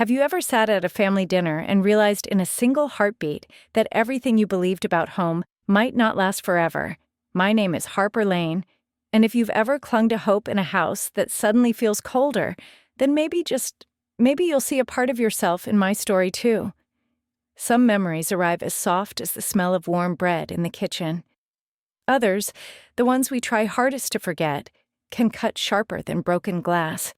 Have you ever sat at a family dinner and realized in a single heartbeat that everything you believed about home might not last forever? My name is Harper Lane, and if you've ever clung to hope in a house that suddenly feels colder, then maybe you'll see a part of yourself in my story too. Some memories arrive as soft as the smell of warm bread in the kitchen. Others, the ones we try hardest to forget, can cut sharper than broken glass.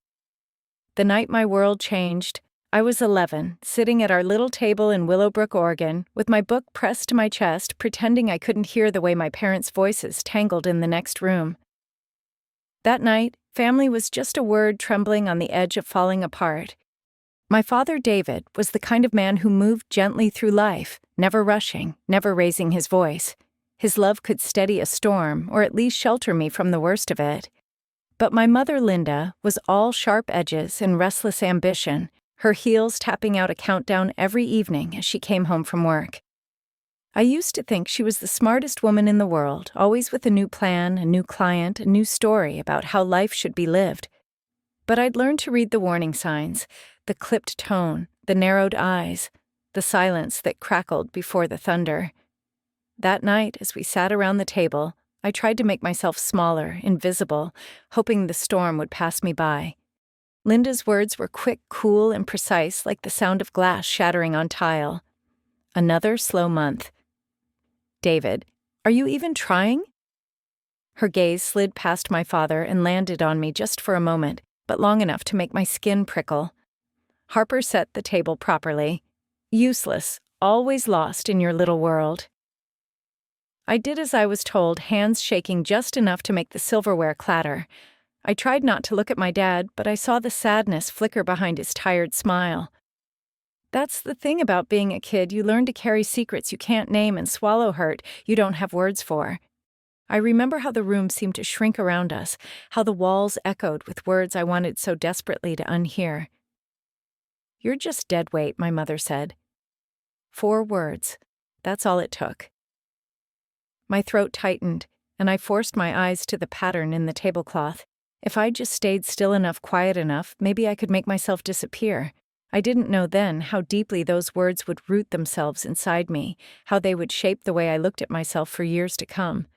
The night my world changed, I was 11, sitting at our little table in Willowbrook, Oregon, with my book pressed to my chest, pretending I couldn't hear the way my parents' voices tangled in the next room. That night, family was just a word trembling on the edge of falling apart. My father, David, was the kind of man who moved gently through life, never rushing, never raising his voice. His love could steady a storm, or at least shelter me from the worst of it. But my mother, Linda, was all sharp edges and restless ambition, her heels tapping out a countdown every evening as she came home from work. I used to think she was the smartest woman in the world, always with a new plan, a new client, a new story about how life should be lived. But I'd learned to read the warning signs, the clipped tone, the narrowed eyes, the silence that crackled before the thunder. That night, as we sat around the table, I tried to make myself smaller, invisible, hoping the storm would pass me by. Linda's words were quick, cool, and precise, like the sound of glass shattering on tile. Another slow month. David, are you even trying? Her gaze slid past my father and landed on me just for a moment, but long enough to make my skin prickle. Harper set the table properly. Useless, always lost in your little world. I did as I was told, hands shaking just enough to make the silverware clatter. I tried not to look at my dad, but I saw the sadness flicker behind his tired smile. That's the thing about being a kid, you learn to carry secrets you can't name and swallow hurt you don't have words for. I remember how the room seemed to shrink around us, how the walls echoed with words I wanted so desperately to unhear. "You're just dead weight," my mother said. 4 words. That's all it took. My throat tightened, and I forced my eyes to the pattern in the tablecloth. If I'd just stayed still enough, quiet enough, maybe I could make myself disappear. I didn't know then how deeply those words would root themselves inside me, how they would shape the way I looked at myself for years to come.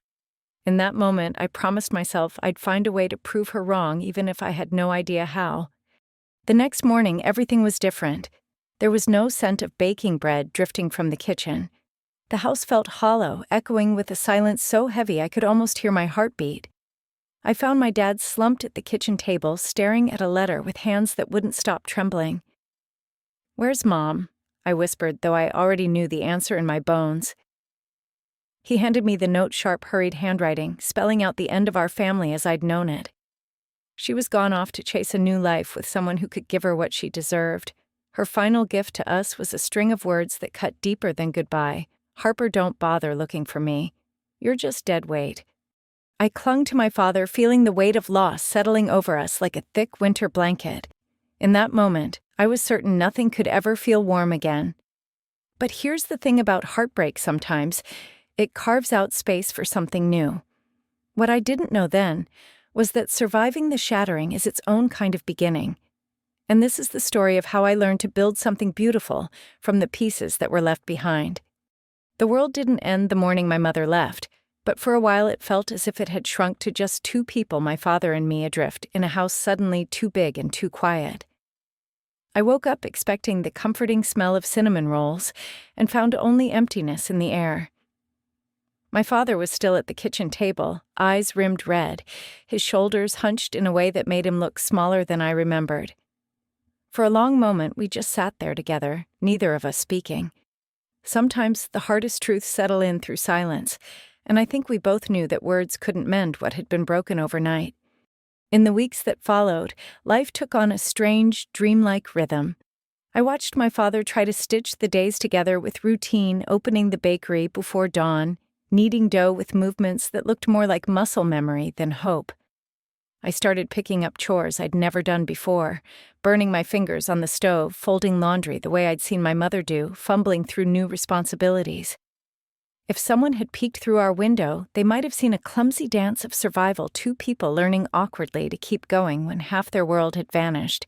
In that moment, I promised myself I'd find a way to prove her wrong, even if I had no idea how. The next morning, everything was different. There was no scent of baking bread drifting from the kitchen. The house felt hollow, echoing with a silence so heavy I could almost hear my heartbeat. I found my dad slumped at the kitchen table, staring at a letter with hands that wouldn't stop trembling. "Where's Mom?" I whispered, though I already knew the answer in my bones. He handed me the note's sharp, hurried handwriting, spelling out the end of our family as I'd known it. She was gone off to chase a new life with someone who could give her what she deserved. Her final gift to us was a string of words that cut deeper than goodbye. "Harper, don't bother looking for me. You're just dead weight." I clung to my father, feeling the weight of loss settling over us like a thick winter blanket. In that moment, I was certain nothing could ever feel warm again. But here's the thing about heartbreak sometimes. It carves out space for something new. What I didn't know then was that surviving the shattering is its own kind of beginning. And this is the story of how I learned to build something beautiful from the pieces that were left behind. The world didn't end the morning my mother left, but for a while it felt as if it had shrunk to just 2 people, my father and me, adrift in a house suddenly too big and too quiet. I woke up expecting the comforting smell of cinnamon rolls and found only emptiness in the air. My father was still at the kitchen table, eyes rimmed red, his shoulders hunched in a way that made him look smaller than I remembered. For a long moment we just sat there together, neither of us speaking. Sometimes the hardest truths settle in through silence, and I think we both knew that words couldn't mend what had been broken overnight. In the weeks that followed, life took on a strange, dreamlike rhythm. I watched my father try to stitch the days together with routine, opening the bakery before dawn, kneading dough with movements that looked more like muscle memory than hope. I started picking up chores I'd never done before, burning my fingers on the stove, folding laundry the way I'd seen my mother do, fumbling through new responsibilities. If someone had peeked through our window, they might have seen a clumsy dance of survival, 2 people learning awkwardly to keep going when half their world had vanished.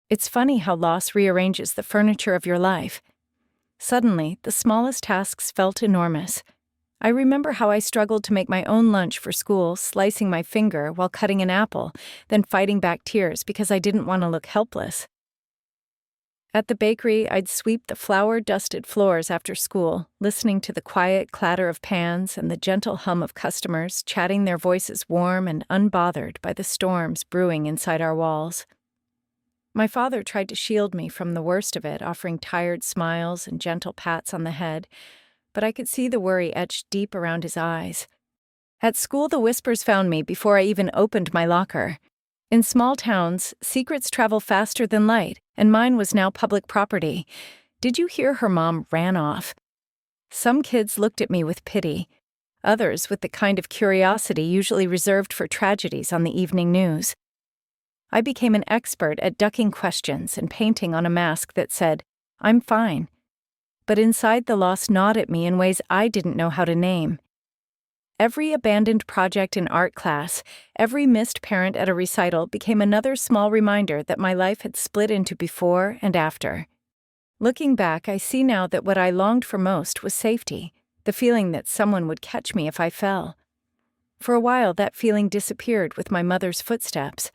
It's funny how loss rearranges the furniture of your life. Suddenly, the smallest tasks felt enormous. I remember how I struggled to make my own lunch for school, slicing my finger while cutting an apple, then fighting back tears because I didn't want to look helpless. At the bakery, I'd sweep the flour-dusted floors after school, listening to the quiet clatter of pans and the gentle hum of customers chatting, their voices warm and unbothered by the storms brewing inside our walls. My father tried to shield me from the worst of it, offering tired smiles and gentle pats on the head, but I could see the worry etched deep around his eyes. At school, the whispers found me before I even opened my locker. In small towns, secrets travel faster than light, and mine was now public property. Did you hear her mom ran off? Some kids looked at me with pity, others with the kind of curiosity usually reserved for tragedies on the evening news. I became an expert at ducking questions and painting on a mask that said, "I'm fine." But inside, the loss gnawed at me in ways I didn't know how to name. Every abandoned project in art class, every missed parent at a recital became another small reminder that my life had split into before and after. Looking back, I see now that what I longed for most was safety, the feeling that someone would catch me if I fell. For a while, that feeling disappeared with my mother's footsteps.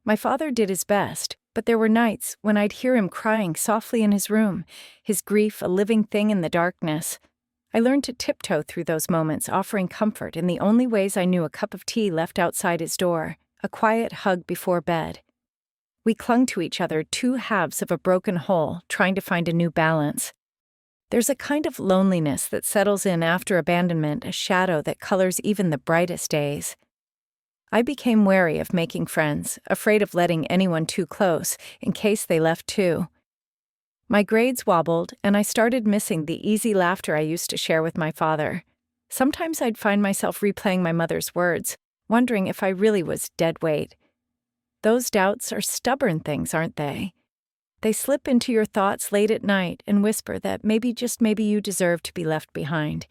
My father did his best, but there were nights when I'd hear him crying softly in his room, his grief a living thing in the darkness. I learned to tiptoe through those moments, offering comfort in the only ways I knew: a cup of tea left outside his door, a quiet hug before bed. We clung to each other, two halves of a broken whole, trying to find a new balance. There's a kind of loneliness that settles in after abandonment, a shadow that colors even the brightest days. I became wary of making friends, afraid of letting anyone too close, in case they left too. My grades wobbled, and I started missing the easy laughter I used to share with my father. Sometimes I'd find myself replaying my mother's words, wondering if I really was dead weight. Those doubts are stubborn things, aren't they? They slip into your thoughts late at night and whisper that maybe, just maybe, you deserve to be left behind.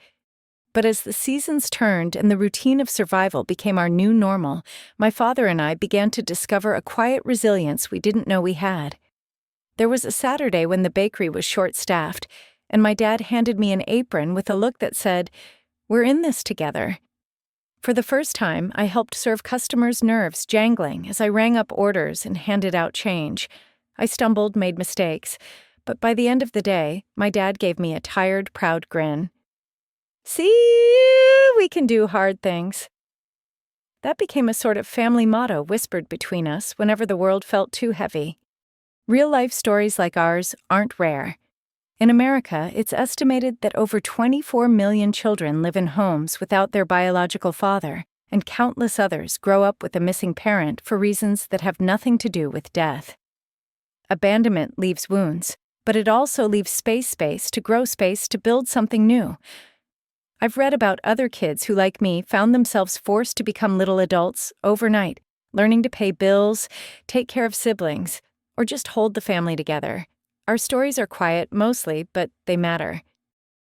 But as the seasons turned and the routine of survival became our new normal, my father and I began to discover a quiet resilience we didn't know we had. There was a Saturday when the bakery was short-staffed, and my dad handed me an apron with a look that said, "We're in this together." For the first time, I helped serve customers' nerves jangling as I rang up orders and handed out change. I stumbled, made mistakes, but by the end of the day, my dad gave me a tired, proud grin. "See, we can do hard things." That became a sort of family motto whispered between us whenever the world felt too heavy. Real-life stories like ours aren't rare. In America, it's estimated that over 24 million children live in homes without their biological father, and countless others grow up with a missing parent for reasons that have nothing to do with death. Abandonment leaves wounds, but it also leaves space to grow, space to build something new. I've read about other kids who, like me, found themselves forced to become little adults overnight, learning to pay bills, take care of siblings, or just hold the family together. Our stories are quiet, mostly, but they matter.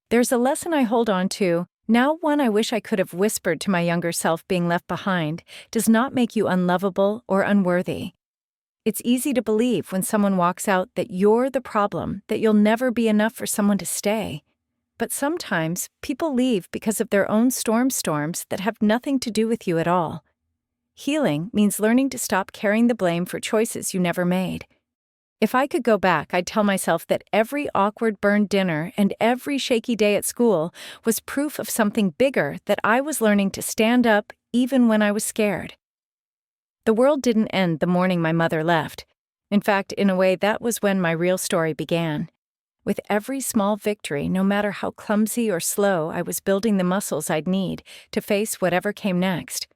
There's a lesson I hold on to, now one I wish I could have whispered to my younger self: being left behind does not make you unlovable or unworthy. It's easy to believe when someone walks out that you're the problem, that you'll never be enough for someone to stay. But sometimes people leave because of their own storms that have nothing to do with you at all. Healing means learning to stop carrying the blame for choices you never made. If I could go back, I'd tell myself that every awkward burned dinner and every shaky day at school was proof of something bigger, that I was learning to stand up even when I was scared. The world didn't end the morning my mother left. In fact, in a way, that was when my real story began. With every small victory, no matter how clumsy or slow, I was building the muscles I'd need to face whatever came next.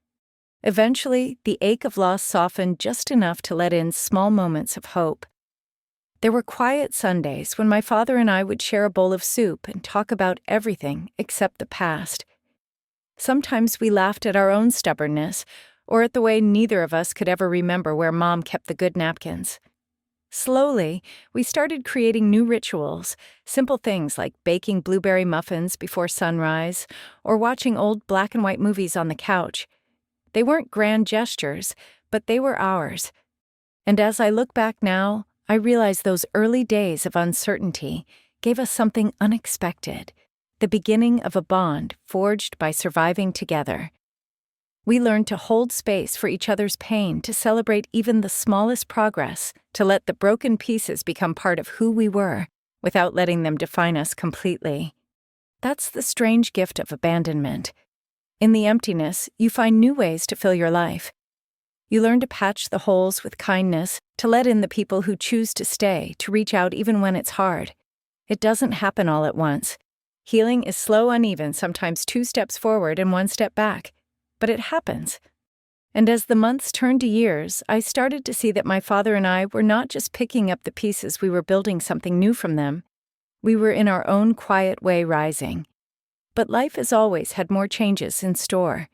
Eventually, the ache of loss softened just enough to let in small moments of hope. There were quiet Sundays when my father and I would share a bowl of soup and talk about everything except the past. Sometimes we laughed at our own stubbornness, or at the way neither of us could ever remember where Mom kept the good napkins. Slowly, we started creating new rituals, simple things like baking blueberry muffins before sunrise, or watching old black and white movies on the couch. They weren't grand gestures, but they were ours. And as I look back now, I realize those early days of uncertainty gave us something unexpected, the beginning of a bond forged by surviving together. We learned to hold space for each other's pain, to celebrate even the smallest progress, to let the broken pieces become part of who we were, without letting them define us completely. That's the strange gift of abandonment. In the emptiness, you find new ways to fill your life. You learn to patch the holes with kindness, to let in the people who choose to stay, to reach out even when it's hard. It doesn't happen all at once. Healing is slow, uneven, sometimes 2 steps forward and 1 step back. But it happens. And as the months turned to years, I started to see that my father and I were not just picking up the pieces, we were building something new from them. We were in our own quiet way rising. But life as always had more changes in store.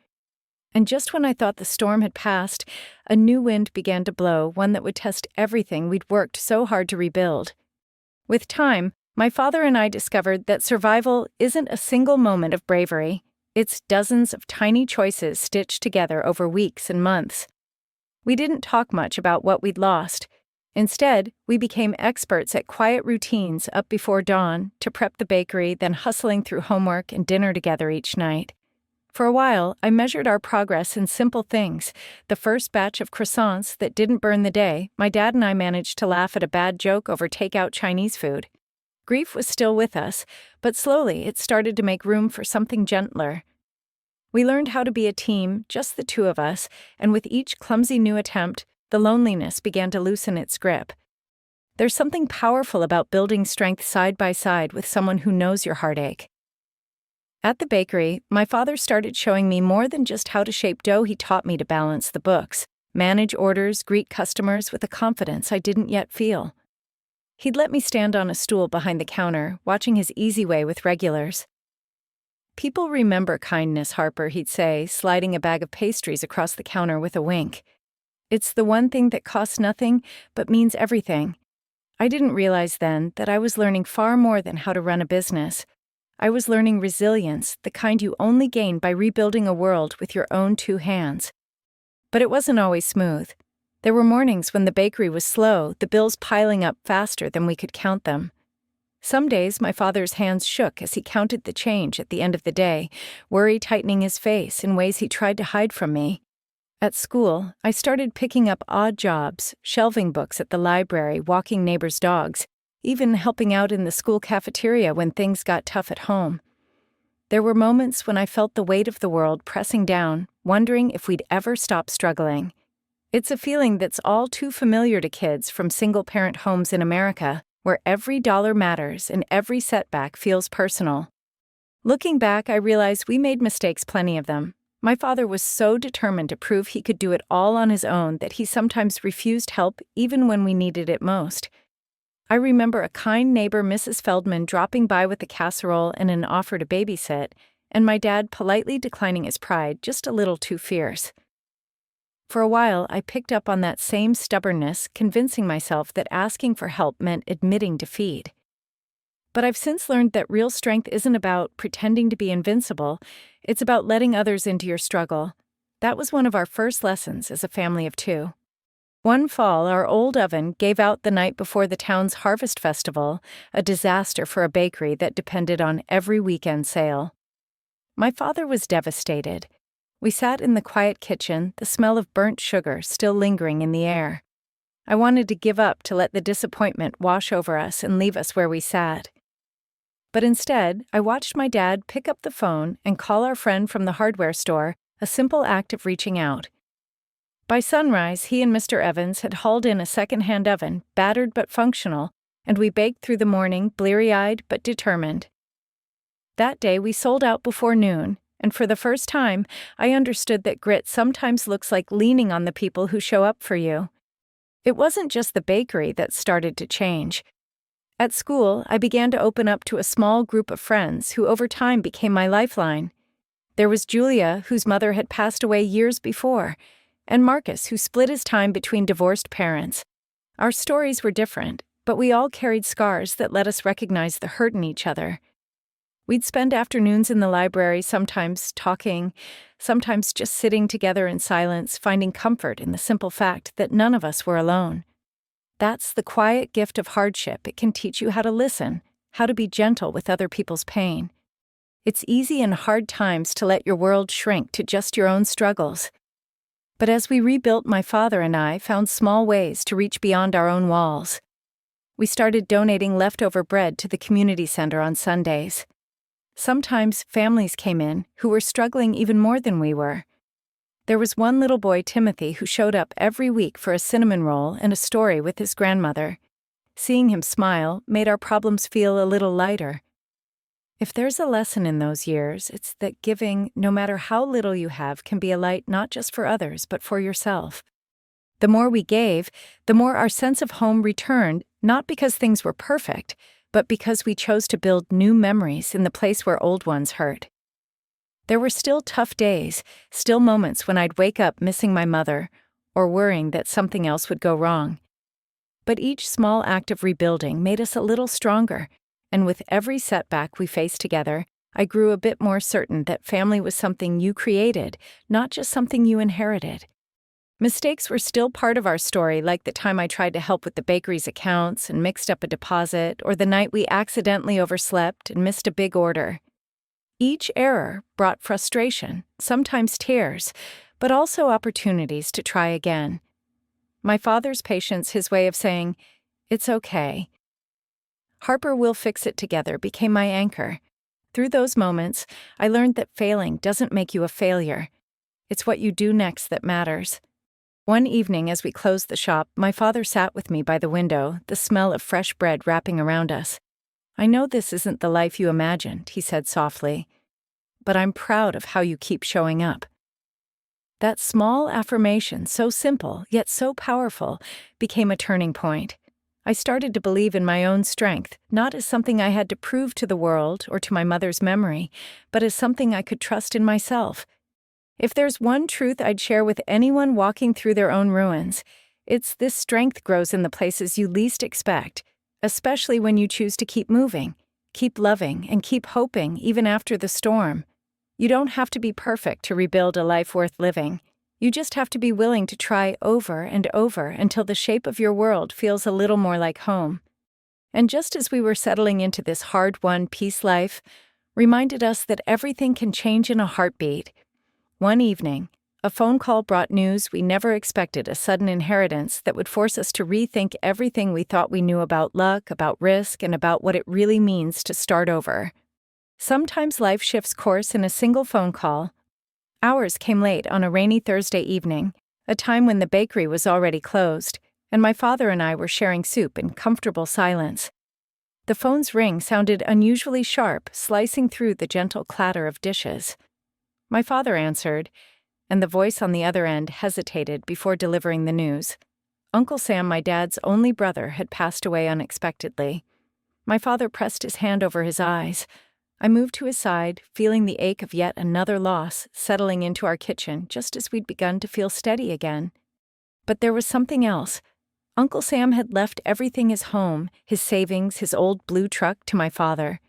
And just when I thought the storm had passed, a new wind began to blow, one that would test everything we'd worked so hard to rebuild. With time, my father and I discovered that survival isn't a single moment of bravery. It's dozens of tiny choices stitched together over weeks and months. We didn't talk much about what we'd lost. Instead, we became experts at quiet routines up before dawn, to prep the bakery, then hustling through homework and dinner together each night. For a while, I measured our progress in simple things. The first batch of croissants that didn't burn the day, my dad and I managed to laugh at a bad joke over takeout Chinese food. Grief was still with us, but slowly it started to make room for something gentler. We learned how to be a team, just the two of us, and with each clumsy new attempt, the loneliness began to loosen its grip. There's something powerful about building strength side by side with someone who knows your heartache. At the bakery, my father started showing me more than just how to shape dough. He taught me to balance the books, manage orders, greet customers with a confidence I didn't yet feel. He'd let me stand on a stool behind the counter, watching his easy way with regulars. "People remember kindness, Harper," he'd say, sliding a bag of pastries across the counter with a wink. "It's the one thing that costs nothing, but means everything." I didn't realize then that I was learning far more than how to run a business. I was learning resilience, the kind you only gain by rebuilding a world with your own 2 hands. But it wasn't always smooth. There were mornings when the bakery was slow, the bills piling up faster than we could count them. Some days my father's hands shook as he counted the change at the end of the day, worry tightening his face in ways he tried to hide from me. At school, I started picking up odd jobs, shelving books at the library, walking neighbors' dogs, even helping out in the school cafeteria when things got tough at home. There were moments when I felt the weight of the world pressing down, wondering if we'd ever stop struggling. It's a feeling that's all too familiar to kids from single-parent homes in America, where every dollar matters and every setback feels personal. Looking back, I realize we made mistakes, plenty of them. My father was so determined to prove he could do it all on his own that he sometimes refused help even when we needed it most. I remember a kind neighbor, Mrs. Feldman, dropping by with a casserole and an offer to babysit, and my dad politely declining his pride, just a little too fierce. For a while, I picked up on that same stubbornness, convincing myself that asking for help meant admitting defeat. But I've since learned that real strength isn't about pretending to be invincible, it's about letting others into your struggle. That was one of our first lessons as a family of 2. One fall, our old oven gave out the night before the town's harvest festival, a disaster for a bakery that depended on every weekend sale. My father was devastated. We sat in the quiet kitchen, the smell of burnt sugar still lingering in the air. I wanted to give up, to let the disappointment wash over us and leave us where we sat. But instead, I watched my dad pick up the phone and call our friend from the hardware store, a simple act of reaching out. By sunrise, he and Mr. Evans had hauled in a second-hand oven, battered but functional, and we baked through the morning, bleary-eyed but determined. That day, we sold out before noon, and for the first time, I understood that grit sometimes looks like leaning on the people who show up for you. It wasn't just the bakery that started to change. At school, I began to open up to a small group of friends who over time became my lifeline. There was Julia, whose mother had passed away years before, and Marcus, who split his time between divorced parents. Our stories were different, but we all carried scars that let us recognize the hurt in each other. We'd spend afternoons in the library, sometimes talking, sometimes just sitting together in silence, finding comfort in the simple fact that none of us were alone. That's the quiet gift of hardship. It can teach you how to listen, how to be gentle with other people's pain. It's easy in hard times to let your world shrink to just your own struggles. But as we rebuilt, my father and I found small ways to reach beyond our own walls. We started donating leftover bread to the community center on Sundays. Sometimes families came in who were struggling even more than we were. There was one little boy, Timothy, who showed up every week for a cinnamon roll and a story with his grandmother. Seeing him smile made our problems feel a little lighter. If there's a lesson in those years, it's that giving, no matter how little you have, can be a light not just for others but for yourself. The more we gave, the more our sense of home returned, not because things were perfect, but because we chose to build new memories in the place where old ones hurt. There were still tough days, still moments when I'd wake up missing my mother, or worrying that something else would go wrong. But each small act of rebuilding made us a little stronger, and with every setback we faced together, I grew a bit more certain that family was something you created, not just something you inherited. Mistakes were still part of our story, like the time I tried to help with the bakery's accounts and mixed up a deposit, or the night we accidentally overslept and missed a big order. Each error brought frustration, sometimes tears, but also opportunities to try again. My father's patience, his way of saying, "It's okay. Harper, we'll fix it together," became my anchor. Through those moments, I learned that failing doesn't make you a failure. It's what you do next that matters. One evening as we closed the shop, my father sat with me by the window, the smell of fresh bread wrapping around us. "I know this isn't the life you imagined," he said softly, "but I'm proud of how you keep showing up." That small affirmation, so simple yet so powerful, became a turning point. I started to believe in my own strength, not as something I had to prove to the world or to my mother's memory, but as something I could trust in myself. If there's one truth I'd share with anyone walking through their own ruins, it's this: strength grows in the places you least expect, especially when you choose to keep moving, keep loving, and keep hoping even after the storm. You don't have to be perfect to rebuild a life worth living. You just have to be willing to try over and over until the shape of your world feels a little more like home. And just as we were settling into this hard-won peace life, reminded us that everything can change in a heartbeat. One evening, a phone call brought news we never expected: a sudden inheritance that would force us to rethink everything we thought we knew about luck, about risk, and about what it really means to start over. Sometimes life shifts course in a single phone call. Ours came late on a rainy Thursday evening, a time when the bakery was already closed, and my father and I were sharing soup in comfortable silence. The phone's ring sounded unusually sharp, slicing through the gentle clatter of dishes. My father answered, and the voice on the other end hesitated before delivering the news. Uncle Sam, my dad's only brother, had passed away unexpectedly. My father pressed his hand over his eyes. I moved to his side, feeling the ache of yet another loss settling into our kitchen just as we'd begun to feel steady again. But there was something else. Uncle Sam had left everything: his home, his savings, his old blue truck, to my father.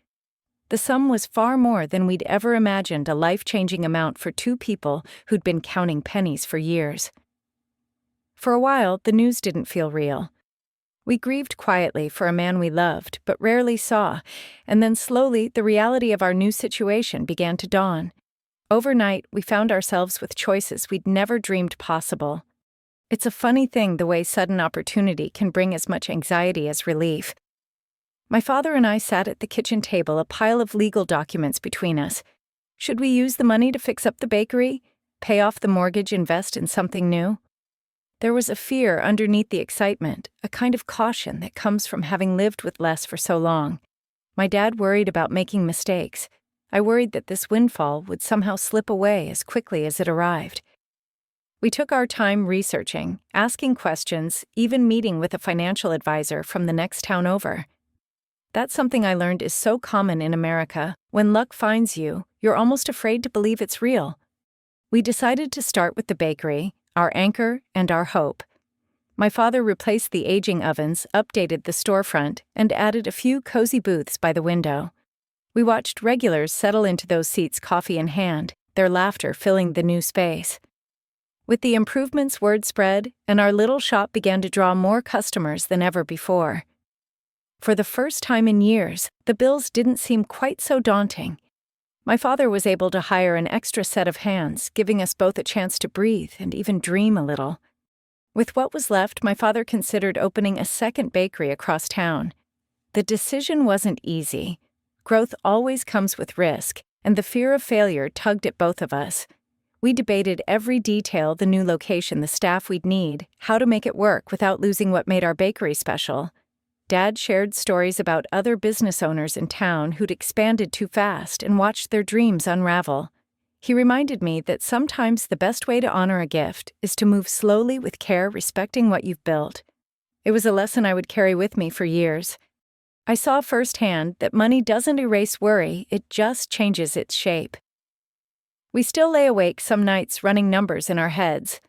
The sum was far more than we'd ever imagined, a life-changing amount for two people who'd been counting pennies for years. For a while, the news didn't feel real. We grieved quietly for a man we loved but rarely saw, and then slowly the reality of our new situation began to dawn. Overnight, we found ourselves with choices we'd never dreamed possible. It's a funny thing the way sudden opportunity can bring as much anxiety as relief. My father and I sat at the kitchen table, a pile of legal documents between us. Should we use the money to fix up the bakery, pay off the mortgage, invest in something new? There was a fear underneath the excitement, a kind of caution that comes from having lived with less for so long. My dad worried about making mistakes. I worried that this windfall would somehow slip away as quickly as it arrived. We took our time researching, asking questions, even meeting with a financial advisor from the next town over. That's something I learned is so common in America. When luck finds you, you're almost afraid to believe it's real. We decided to start with the bakery, our anchor and our hope. My father replaced the aging ovens, updated the storefront, and added a few cozy booths by the window. We watched regulars settle into those seats, coffee in hand, their laughter filling the new space. With the improvements, word spread, and our little shop began to draw more customers than ever before. For the first time in years, the bills didn't seem quite so daunting. My father was able to hire an extra set of hands, giving us both a chance to breathe and even dream a little. With what was left, my father considered opening a second bakery across town. The decision wasn't easy. Growth always comes with risk, and the fear of failure tugged at both of us. We debated every detail: the new location, the staff we'd need, how to make it work without losing what made our bakery special. Dad shared stories about other business owners in town who'd expanded too fast and watched their dreams unravel. He reminded me that sometimes the best way to honor a gift is to move slowly with care, respecting what you've built. It was a lesson I would carry with me for years. I saw firsthand that money doesn't erase worry, it just changes its shape. We still lay awake some nights running numbers in our heads.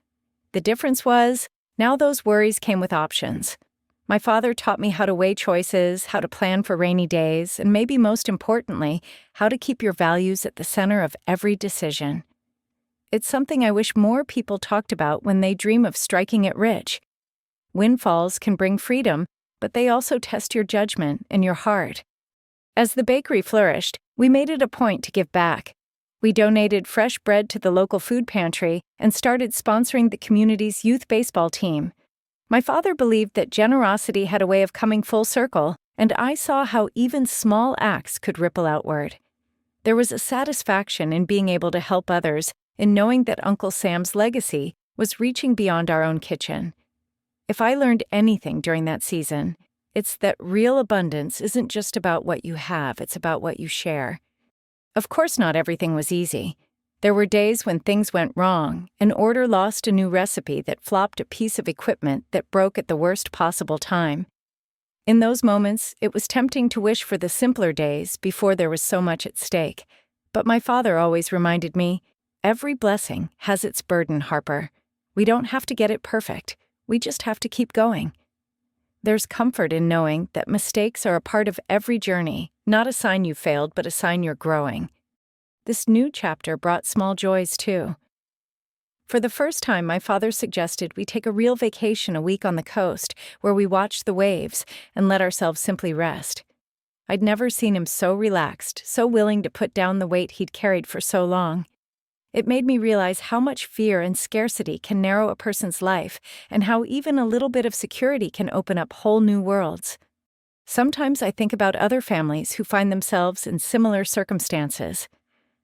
The difference was, now those worries came with options. My father taught me how to weigh choices, how to plan for rainy days, and maybe most importantly, how to keep your values at the center of every decision. It's something I wish more people talked about when they dream of striking it rich. Windfalls can bring freedom, but they also test your judgment and your heart. As the bakery flourished, we made it a point to give back. We donated fresh bread to the local food pantry and started sponsoring the community's youth baseball team. My father believed that generosity had a way of coming full circle, and I saw how even small acts could ripple outward. There was a satisfaction in being able to help others, in knowing that Uncle Sam's legacy was reaching beyond our own kitchen. If I learned anything during that season, it's that real abundance isn't just about what you have, it's about what you share. Of course, not everything was easy. There were days when things went wrong, an order lost a new recipe that flopped a piece of equipment that broke at the worst possible time. In those moments, it was tempting to wish for the simpler days before there was so much at stake. But my father always reminded me, every blessing has its burden, Harper. We don't have to get it perfect. We just have to keep going. There's comfort in knowing that mistakes are a part of every journey, not a sign you failed, but a sign you're growing. This new chapter brought small joys, too. For the first time, my father suggested we take a real vacation, a week on the coast, where we watched the waves and let ourselves simply rest. I'd never seen him so relaxed, so willing to put down the weight he'd carried for so long. It made me realize how much fear and scarcity can narrow a person's life, and how even a little bit of security can open up whole new worlds. Sometimes I think about other families who find themselves in similar circumstances.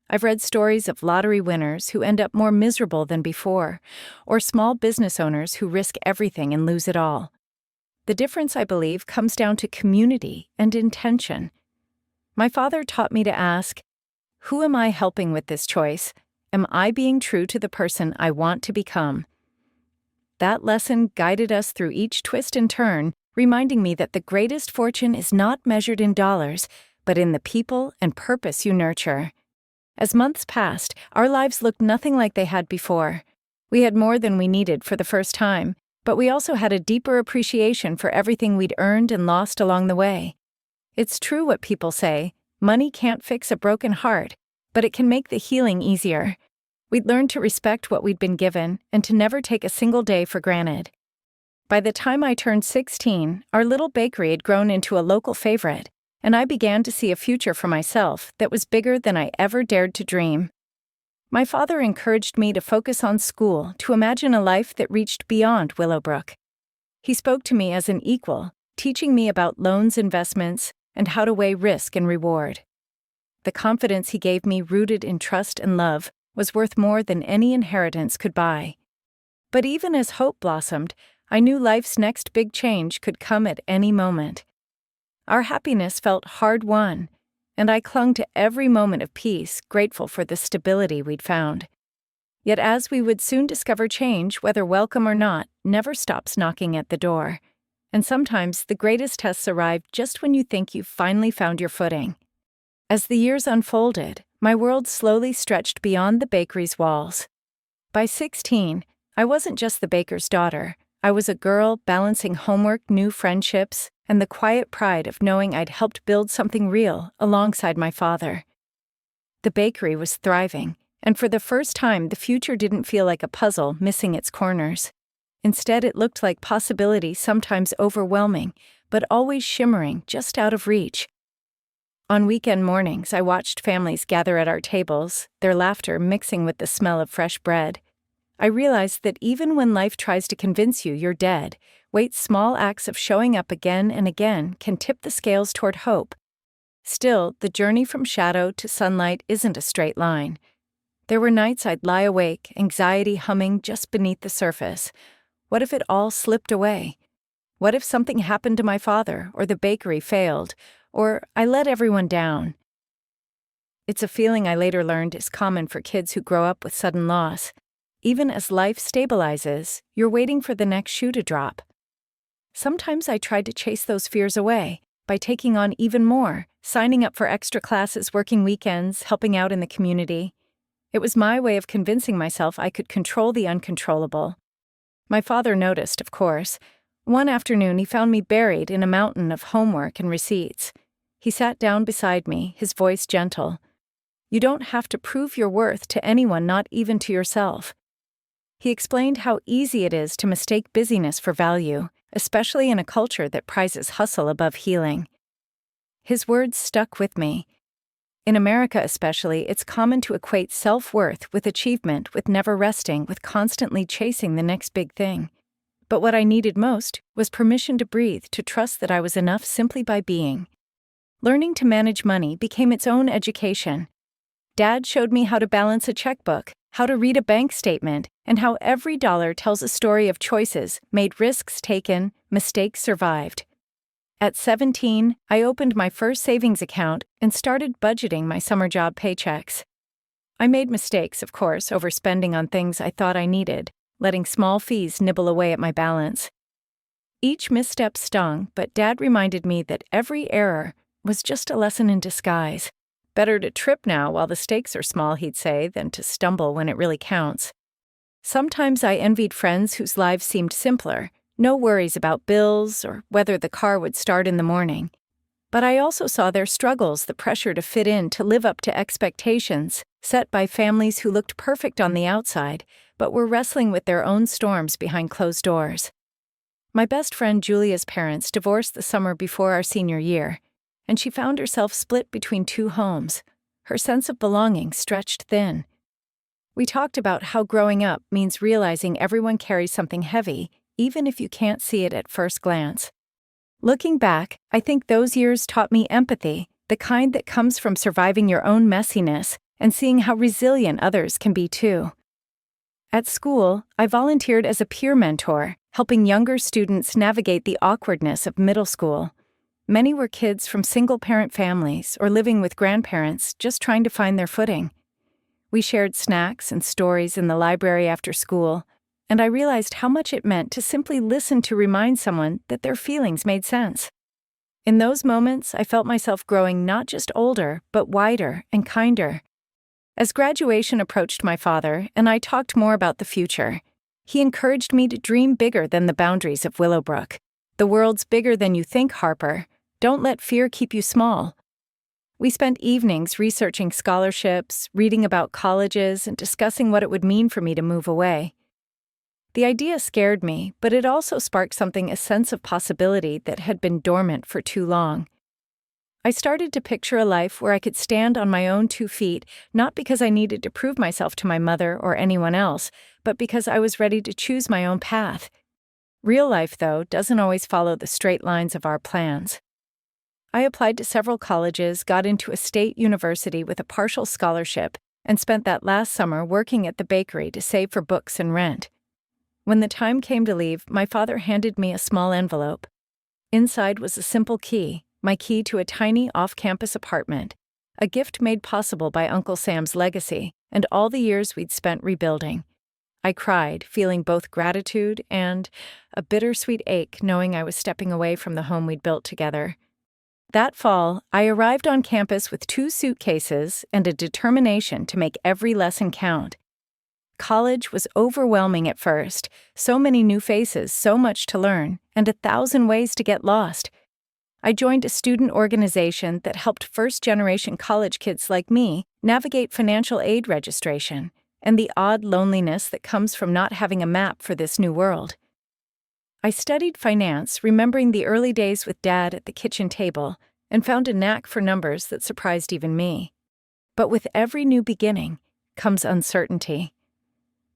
I've read stories of lottery winners who end up more miserable than before, or small business owners who risk everything and lose it all. The difference, I believe, comes down to community and intention. My father taught me to ask, who am I helping with this choice? Am I being true to the person I want to become? That lesson guided us through each twist and turn, reminding me that the greatest fortune is not measured in dollars, but in the people and purpose you nurture. As months passed, our lives looked nothing like they had before. We had more than we needed for the first time, but we also had a deeper appreciation for everything we'd earned and lost along the way. It's true what people say, money can't fix a broken heart, but it can make the healing easier. We'd learned to respect what we'd been given and to never take a single day for granted. By the time I turned 16, our little bakery had grown into a local favorite, and I began to see a future for myself that was bigger than I ever dared to dream. My father encouraged me to focus on school, to imagine a life that reached beyond Willowbrook. He spoke to me as an equal, teaching me about loans, investments, and how to weigh risk and reward. The confidence he gave me, rooted in trust and love, was worth more than any inheritance could buy. But even as hope blossomed, I knew life's next big change could come at any moment. Our happiness felt hard-won, and I clung to every moment of peace, grateful for the stability we'd found. Yet as we would soon discover, change, whether welcome or not, never stops knocking at the door. And sometimes the greatest tests arrive just when you think you've finally found your footing. As the years unfolded, my world slowly stretched beyond the bakery's walls. By 16, I wasn't just the baker's daughter. I was a girl balancing homework, new friendships, and the quiet pride of knowing I'd helped build something real alongside my father. The bakery was thriving, and for the first time the future didn't feel like a puzzle missing its corners. Instead, it looked like possibility, sometimes overwhelming, but always shimmering just out of reach. On weekend mornings, I watched families gather at our tables, their laughter mixing with the smell of fresh bread. I realized that even when life tries to convince you you're dead, Waite's small acts of showing up again and again can tip the scales toward hope. Still, the journey from shadow to sunlight isn't a straight line. There were nights I'd lie awake, anxiety humming just beneath the surface. What if it all slipped away? What if something happened to my father, or the bakery failed, or I let everyone down? It's a feeling I later learned is common for kids who grow up with sudden loss. Even as life stabilizes, you're waiting for the next shoe to drop. Sometimes I tried to chase those fears away by taking on even more, signing up for extra classes, working weekends, helping out in the community. It was my way of convincing myself I could control the uncontrollable. My father noticed, of course. One afternoon, he found me buried in a mountain of homework and receipts. He sat down beside me, his voice gentle. "You don't have to prove your worth to anyone, not even to yourself." He explained how easy it is to mistake busyness for value, especially in a culture that prizes hustle above healing. His words stuck with me. In America especially, it's common to equate self-worth with achievement, with never resting, with constantly chasing the next big thing. But what I needed most was permission to breathe, to trust that I was enough simply by being. Learning to manage money became its own education. Dad showed me how to balance a checkbook, how to read a bank statement, and how every dollar tells a story of choices made, risks taken, mistakes survived. At 17, I opened my first savings account and started budgeting my summer job paychecks. I made mistakes, of course, overspending on things I thought I needed, letting small fees nibble away at my balance. Each misstep stung, but Dad reminded me that every error was just a lesson in disguise. Better to trip now while the stakes are small, he'd say, than to stumble when it really counts. Sometimes I envied friends whose lives seemed simpler. No worries about bills or whether the car would start in the morning. But I also saw their struggles, the pressure to fit in, to live up to expectations set by families who looked perfect on the outside, but were wrestling with their own storms behind closed doors. My best friend Julia's parents divorced the summer before our senior year, and she found herself split between two homes. Her sense of belonging stretched thin. We talked about how growing up means realizing everyone carries something heavy, even if you can't see it at first glance. Looking back, I think those years taught me empathy, the kind that comes from surviving your own messiness and seeing how resilient others can be too. At school, I volunteered as a peer mentor, helping younger students navigate the awkwardness of middle school. Many were kids from single-parent families or living with grandparents, just trying to find their footing. We shared snacks and stories in the library after school, and I realized how much it meant to simply listen to remind someone that their feelings made sense. In those moments, I felt myself growing not just older, but wider and kinder. As graduation approached, my father and I talked more about the future. He encouraged me to dream bigger than the boundaries of Willowbrook. "The world's bigger than you think, Harper. Don't let fear keep you small." We spent evenings researching scholarships, reading about colleges, and discussing what it would mean for me to move away. The idea scared me, but it also sparked something, a sense of possibility that had been dormant for too long. I started to picture a life where I could stand on my own 2 feet, not because I needed to prove myself to my mother or anyone else, but because I was ready to choose my own path. Real life, though, doesn't always follow the straight lines of our plans. I applied to several colleges, got into a state university with a partial scholarship, and spent that last summer working at the bakery to save for books and rent. When the time came to leave, my father handed me a small envelope. Inside was a simple key, my key to a tiny off-campus apartment, a gift made possible by Uncle Sam's legacy and all the years we'd spent rebuilding. I cried, feeling both gratitude and a bittersweet ache knowing I was stepping away from the home we'd built together. That fall, I arrived on campus with 2 suitcases and a determination to make every lesson count. College was overwhelming at first, so many new faces, so much to learn, and 1,000 ways to get lost. I joined a student organization that helped first-generation college kids like me navigate financial aid registration and the odd loneliness that comes from not having a map for this new world. I studied finance, remembering the early days with Dad at the kitchen table, and found a knack for numbers that surprised even me. But with every new beginning comes uncertainty.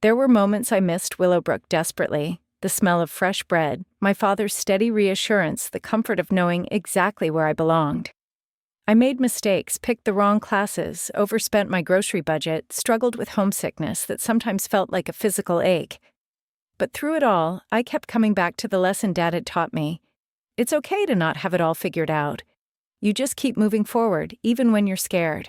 There were moments I missed Willowbrook desperately, the smell of fresh bread, my father's steady reassurance, the comfort of knowing exactly where I belonged. I made mistakes, picked the wrong classes, overspent my grocery budget, struggled with homesickness that sometimes felt like a physical ache. But through it all, I kept coming back to the lesson Dad had taught me. It's okay to not have it all figured out. You just keep moving forward, even when you're scared.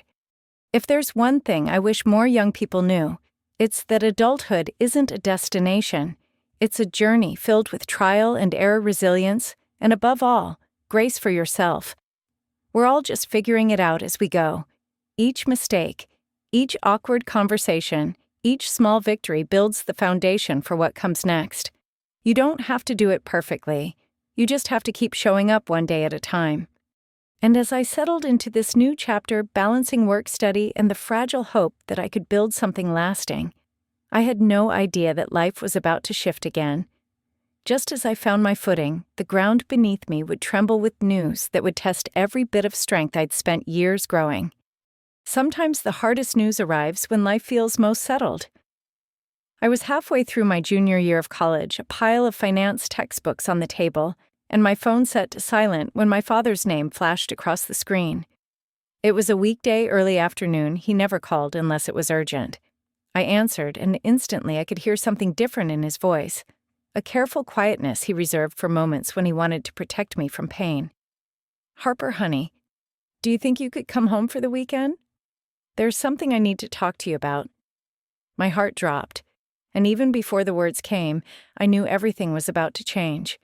If there's one thing I wish more young people knew, it's that adulthood isn't a destination. It's a journey filled with trial and error resilience, and above all, grace for yourself. We're all just figuring it out as we go. Each mistake, each awkward conversation, each small victory builds the foundation for what comes next. You don't have to do it perfectly. You just have to keep showing up one day at a time. And as I settled into this new chapter, balancing work study and the fragile hope that I could build something lasting, I had no idea that life was about to shift again. Just as I found my footing, the ground beneath me would tremble with news that would test every bit of strength I'd spent years growing. Sometimes the hardest news arrives when life feels most settled. I was halfway through my junior year of college, a pile of finance textbooks on the table, and my phone set to silent when my father's name flashed across the screen. It was a weekday early afternoon. He never called unless it was urgent. I answered, and instantly I could hear something different in his voice, a careful quietness he reserved for moments when he wanted to protect me from pain. "Harper, honey, do you think you could come home for the weekend? There's something I need to talk to you about." My heart dropped, and even before the words came, I knew everything was about to change.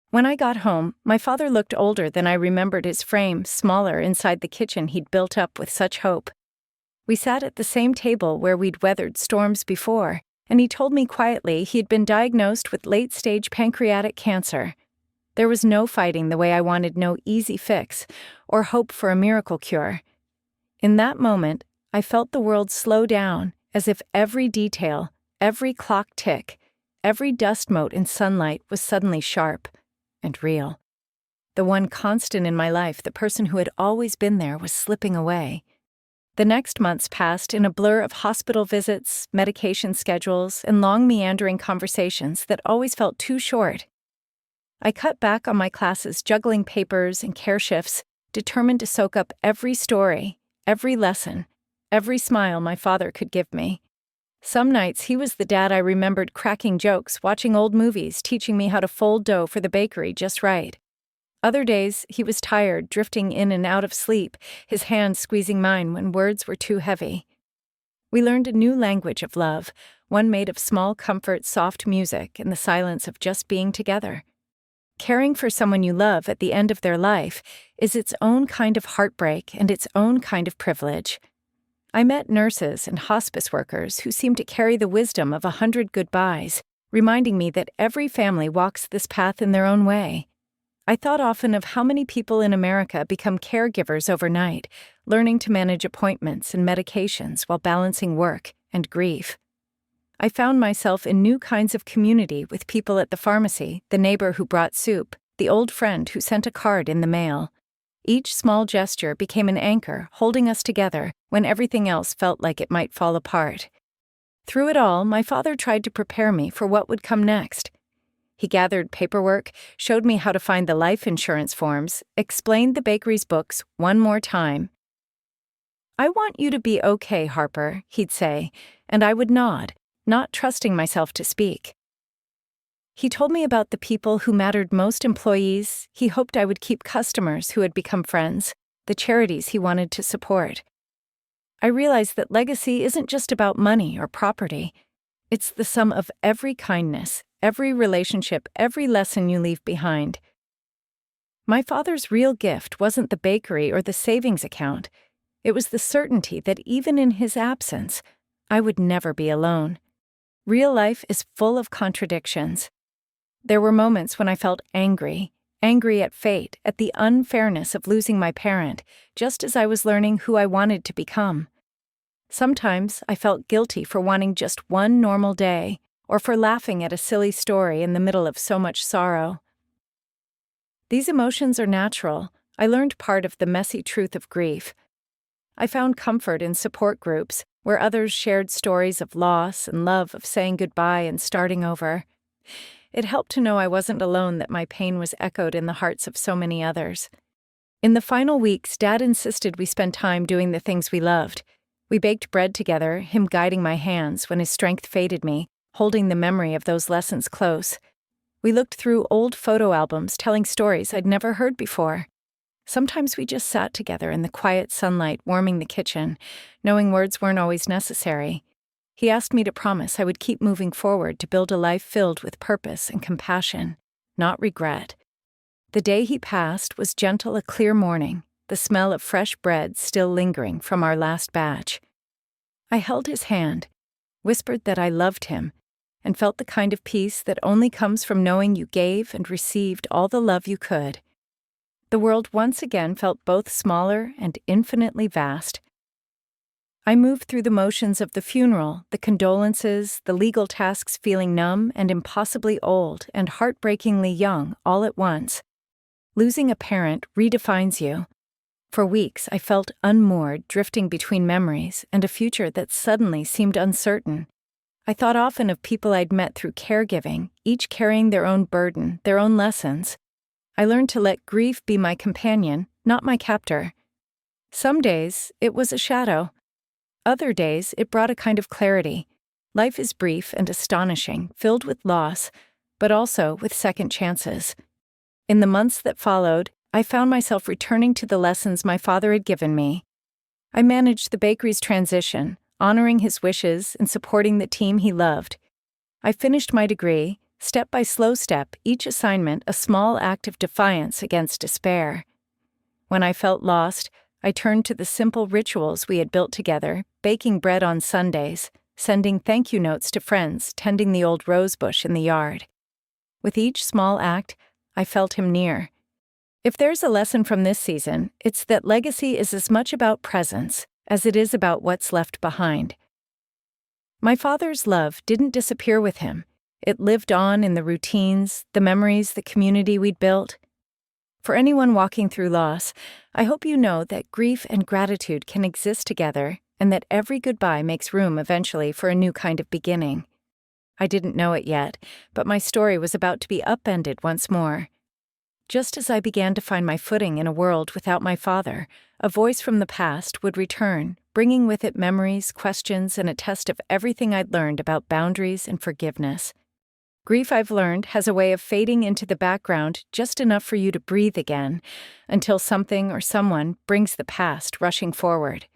When I got home, my father looked older than I remembered his frame, smaller inside the kitchen he'd built up with such hope. We sat at the same table where we'd weathered storms before, and he told me quietly he'd been diagnosed with late-stage pancreatic cancer. There was no fighting the way I wanted, no easy fix, or hope for a miracle cure. In that moment, I felt the world slow down, as if every detail, every clock tick, every dust mote in sunlight was suddenly sharp and real. The one constant in my life, the person who had always been there, was slipping away. The next months passed in a blur of hospital visits, medication schedules, and long meandering conversations that always felt too short. I cut back on my classes, juggling papers and care shifts, determined to soak up every story, every lesson, every smile my father could give me. Some nights he was the dad I remembered, cracking jokes, watching old movies, teaching me how to fold dough for the bakery just right. Other days, he was tired, drifting in and out of sleep, his hands squeezing mine when words were too heavy. We learned a new language of love, one made of small comfort, soft music, and the silence of just being together. Caring for someone you love at the end of their life is its own kind of heartbreak and its own kind of privilege. I met nurses and hospice workers who seemed to carry the wisdom of 100 goodbyes, reminding me that every family walks this path in their own way. I thought often of how many people in America become caregivers overnight, learning to manage appointments and medications while balancing work and grief. I found myself in new kinds of community with people at the pharmacy, the neighbor who brought soup, the old friend who sent a card in the mail. Each small gesture became an anchor, holding us together when everything else felt like it might fall apart. Through it all, my father tried to prepare me for what would come next. He gathered paperwork, showed me how to find the life insurance forms, explained the bakery's books one more time. "I want you to be okay, Harper," he'd say, and I would nod, not trusting myself to speak. He told me about the people who mattered most, employees he hoped I would keep, customers who had become friends, the charities he wanted to support. I realized that legacy isn't just about money or property. It's the sum of every kindness, every relationship, every lesson you leave behind. My father's real gift wasn't the bakery or the savings account. It was the certainty that even in his absence, I would never be alone. Real life is full of contradictions. There were moments when I felt angry, angry at fate, at the unfairness of losing my parent, just as I was learning who I wanted to become. Sometimes I felt guilty for wanting just one normal day, or for laughing at a silly story in the middle of so much sorrow. These emotions are natural. I learned part of the messy truth of grief. I found comfort in support groups, where others shared stories of loss and love of saying goodbye and starting over. It helped to know I wasn't alone, that my pain was echoed in the hearts of so many others. In the final weeks, Dad insisted we spend time doing the things we loved. We baked bread together, him guiding my hands when his strength faded me, holding the memory of those lessons close. We looked through old photo albums, telling stories I'd never heard before. Sometimes we just sat together in the quiet sunlight, warming the kitchen, knowing words weren't always necessary. He asked me to promise I would keep moving forward to build a life filled with purpose and compassion, not regret. The day he passed was gentle, a clear morning, the smell of fresh bread still lingering from our last batch. I held his hand, whispered that I loved him, and felt the kind of peace that only comes from knowing you gave and received all the love you could. The world once again felt both smaller and infinitely vast. I moved through the motions of the funeral, the condolences, the legal tasks, feeling numb and impossibly old and heartbreakingly young all at once. Losing a parent redefines you. For weeks, I felt unmoored, drifting between memories and a future that suddenly seemed uncertain. I thought often of people I'd met through caregiving, each carrying their own burden, their own lessons. I learned to let grief be my companion, not my captor. Some days, it was a shadow. Other days, it brought a kind of clarity. Life is brief and astonishing, filled with loss, but also with second chances. In the months that followed, I found myself returning to the lessons my father had given me. I managed the bakery's transition, honoring his wishes and supporting the team he loved. I finished my degree, step by slow step, each assignment a small act of defiance against despair. When I felt lost, I turned to the simple rituals we had built together, baking bread on Sundays, sending thank you notes to friends, tending the old rose bush in the yard. With each small act, I felt him near. If there's a lesson from this season, it's that legacy is as much about presence as it is about what's left behind. My father's love didn't disappear with him. It lived on in the routines, the memories, the community we'd built. For anyone walking through loss, I hope you know that grief and gratitude can exist together and that every goodbye makes room eventually for a new kind of beginning. I didn't know it yet, but my story was about to be upended once more. Just as I began to find my footing in a world without my father, a voice from the past would return, bringing with it memories, questions, and a test of everything I'd learned about boundaries and forgiveness. Grief, I've learned, has a way of fading into the background just enough for you to breathe again, until something or someone brings the past rushing forward.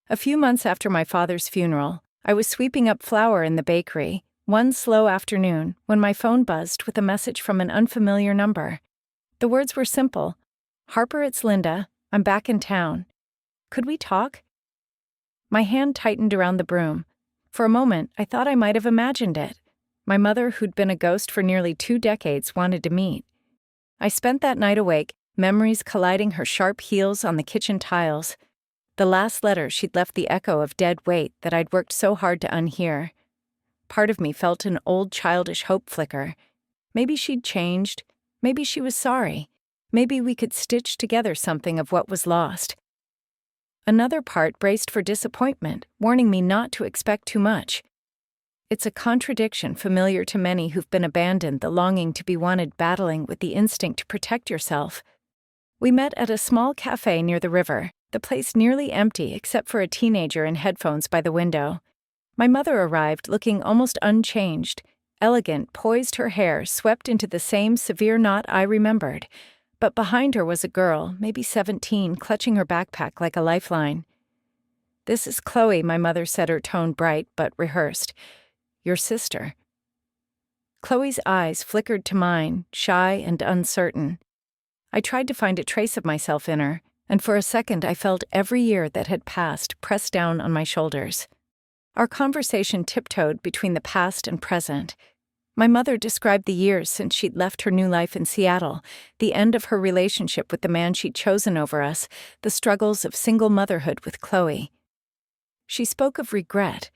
A few months after my father's funeral, I was sweeping up flour in the bakery, one slow afternoon, when my phone buzzed with a message from an unfamiliar number. The words were simple. "Harper, it's Linda. I'm back in town. Could we talk?" My hand tightened around the broom. For a moment, I thought I might have imagined it. My mother, who'd been a ghost for nearly 2 decades, wanted to meet. I spent that night awake, memories colliding her sharp heels on the kitchen tiles. The last letter she'd left the echo of dead weight that I'd worked so hard to unhear. Part of me felt an old childish hope flicker. Maybe she'd changed. Maybe she was sorry. Maybe we could stitch together something of what was lost. Another part braced for disappointment, warning me not to expect too much. It's a contradiction familiar to many who've been abandoned, the longing to be wanted battling with the instinct to protect yourself. We met at a small cafe near the river, the place nearly empty except for a teenager in headphones by the window. My mother arrived looking almost unchanged, elegant, poised, her hair swept into the same severe knot I remembered. But behind her was a girl, maybe 17, clutching her backpack like a lifeline. "This is Chloe," my mother said, her tone bright but rehearsed. "Your sister." Chloe's eyes flickered to mine, shy and uncertain. I tried to find a trace of myself in her, and for a second I felt every year that had passed pressed down on my shoulders. Our conversation tiptoed between the past and present. My mother described the years since she'd left her new life in Seattle, the end of her relationship with the man she'd chosen over us, the struggles of single motherhood with Chloe. She spoke of regret,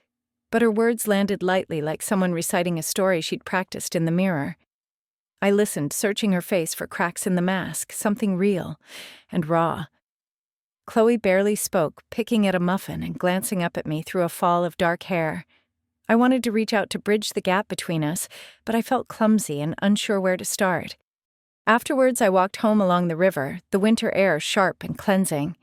but her words landed lightly like someone reciting a story she'd practiced in the mirror. I listened, searching her face for cracks in the mask, something real and raw. Chloe barely spoke, picking at a muffin and glancing up at me through a fall of dark hair. I wanted to reach out to bridge the gap between us, but I felt clumsy and unsure where to start. Afterwards, I walked home along the river, the winter air sharp and cleansing.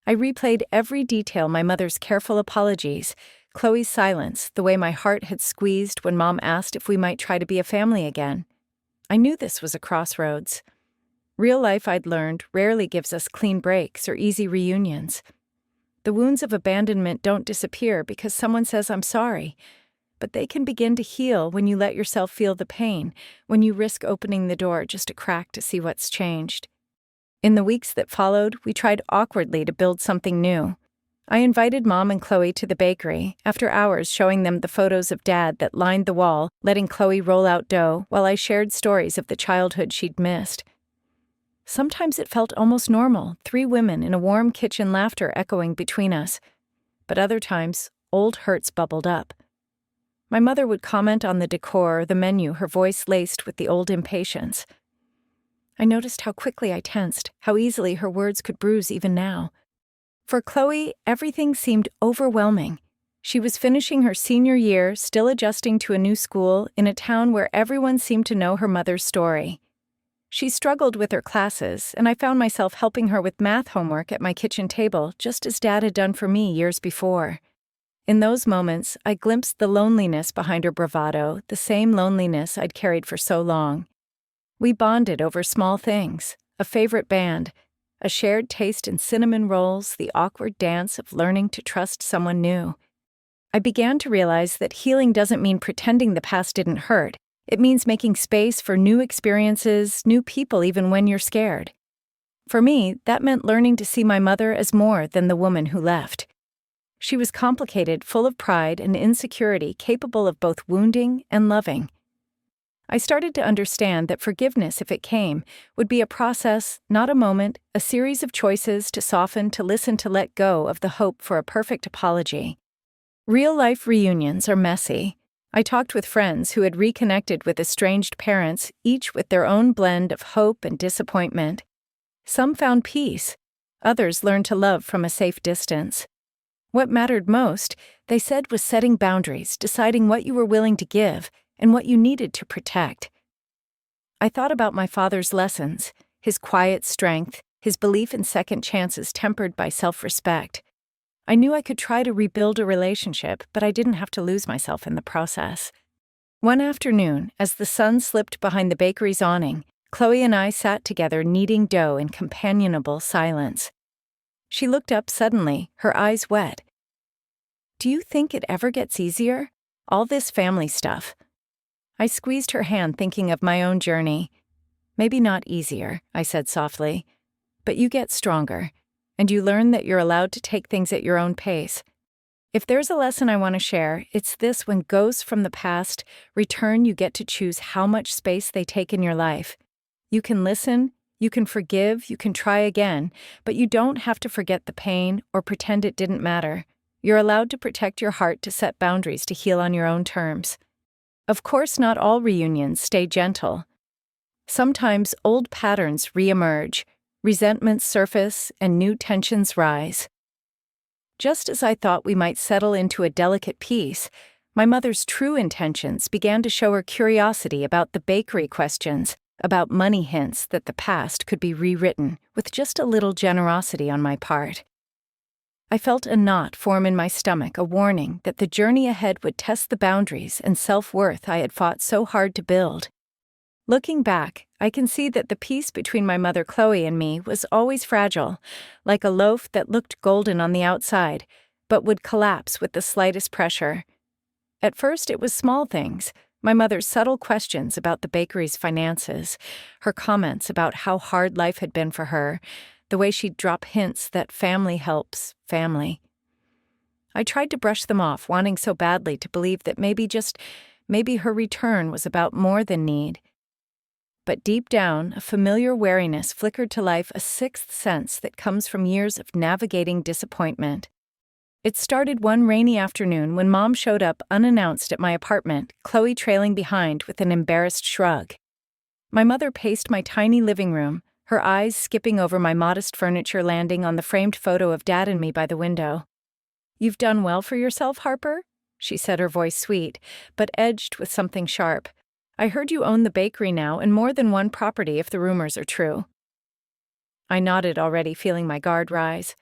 I replayed every detail, my mother's careful apologies, Chloe's silence, the way my heart had squeezed when Mom asked if we might try to be a family again. I knew this was a crossroads. Real life, I'd learned, rarely gives us clean breaks or easy reunions. The wounds of abandonment don't disappear because someone says I'm sorry, but they can begin to heal when you let yourself feel the pain, when you risk opening the door just a crack to see what's changed. In the weeks that followed, we tried awkwardly to build something new. I invited Mom and Chloe to the bakery, after hours showing them the photos of Dad that lined the wall, letting Chloe roll out dough while I shared stories of the childhood she'd missed. Sometimes it felt almost normal, 3 women in a warm kitchen, laughter echoing between us. But other times, old hurts bubbled up. My mother would comment on the decor or the menu, her voice laced with the old impatience. I noticed how quickly I tensed, how easily her words could bruise even now. For Chloe, everything seemed overwhelming. She was finishing her senior year, still adjusting to a new school, in a town where everyone seemed to know her mother's story. She struggled with her classes, and I found myself helping her with math homework at my kitchen table, just as Dad had done for me years before. In those moments, I glimpsed the loneliness behind her bravado, the same loneliness I'd carried for so long. We bonded over small things, a favorite band, a shared taste in cinnamon rolls, the awkward dance of learning to trust someone new. I began to realize that healing doesn't mean pretending the past didn't hurt. It means making space for new experiences, new people even when you're scared. For me, that meant learning to see my mother as more than the woman who left. She was complicated, full of pride and insecurity, capable of both wounding and loving. I started to understand that forgiveness, if it came, would be a process, not a moment, a series of choices to soften, to listen, to let go of the hope for a perfect apology. Real-life reunions are messy. I talked with friends who had reconnected with estranged parents, each with their own blend of hope and disappointment. Some found peace. Others learned to love from a safe distance. What mattered most, they said, was setting boundaries, deciding what you were willing to give and what you needed to protect. I thought about my father's lessons, his quiet strength, his belief in second chances tempered by self-respect. I knew I could try to rebuild a relationship, but I didn't have to lose myself in the process. One afternoon, as the sun slipped behind the bakery's awning, Chloe and I sat together kneading dough in companionable silence. She looked up suddenly, her eyes wet. "Do you think it ever gets easier? All this family stuff." I squeezed her hand, thinking of my own journey. "Maybe not easier," I said softly, "but you get stronger, and you learn that you're allowed to take things at your own pace. If there's a lesson I want to share, it's this: when ghosts from the past return, you get to choose how much space they take in your life. You can listen, you can forgive, you can try again, but you don't have to forget the pain or pretend it didn't matter. You're allowed to protect your heart, to set boundaries, to heal on your own terms." Of course, not all reunions stay gentle. Sometimes old patterns reemerge, resentments surface, and new tensions rise. Just as I thought we might settle into a delicate peace, my mother's true intentions began to show her curiosity about the bakery questions, about money hints that the past could be rewritten with just a little generosity on my part. I felt a knot form in my stomach, a warning that the journey ahead would test the boundaries and self-worth I had fought so hard to build. Looking back, I can see that the peace between my mother Chloe and me was always fragile, like a loaf that looked golden on the outside, but would collapse with the slightest pressure. At first, it was small things: my mother's subtle questions about the bakery's finances, her comments about how hard life had been for her, the way she'd drop hints that family helps family. I tried to brush them off, wanting so badly to believe that maybe, just Maybe her return was about more than need. But deep down, a familiar wariness flickered to life, a sixth sense that comes from years of navigating disappointment. It started one rainy afternoon when Mom showed up unannounced at my apartment, Chloe trailing behind with an embarrassed shrug. My mother paced my tiny living room, her eyes skipping over my modest furniture, landing on the framed photo of Dad and me by the window. "You've done well for yourself, Harper?" she said, her voice sweet, but edged with something sharp. "I heard you own the bakery now and more than one property if the rumors are true." I nodded, already feeling my guard rise.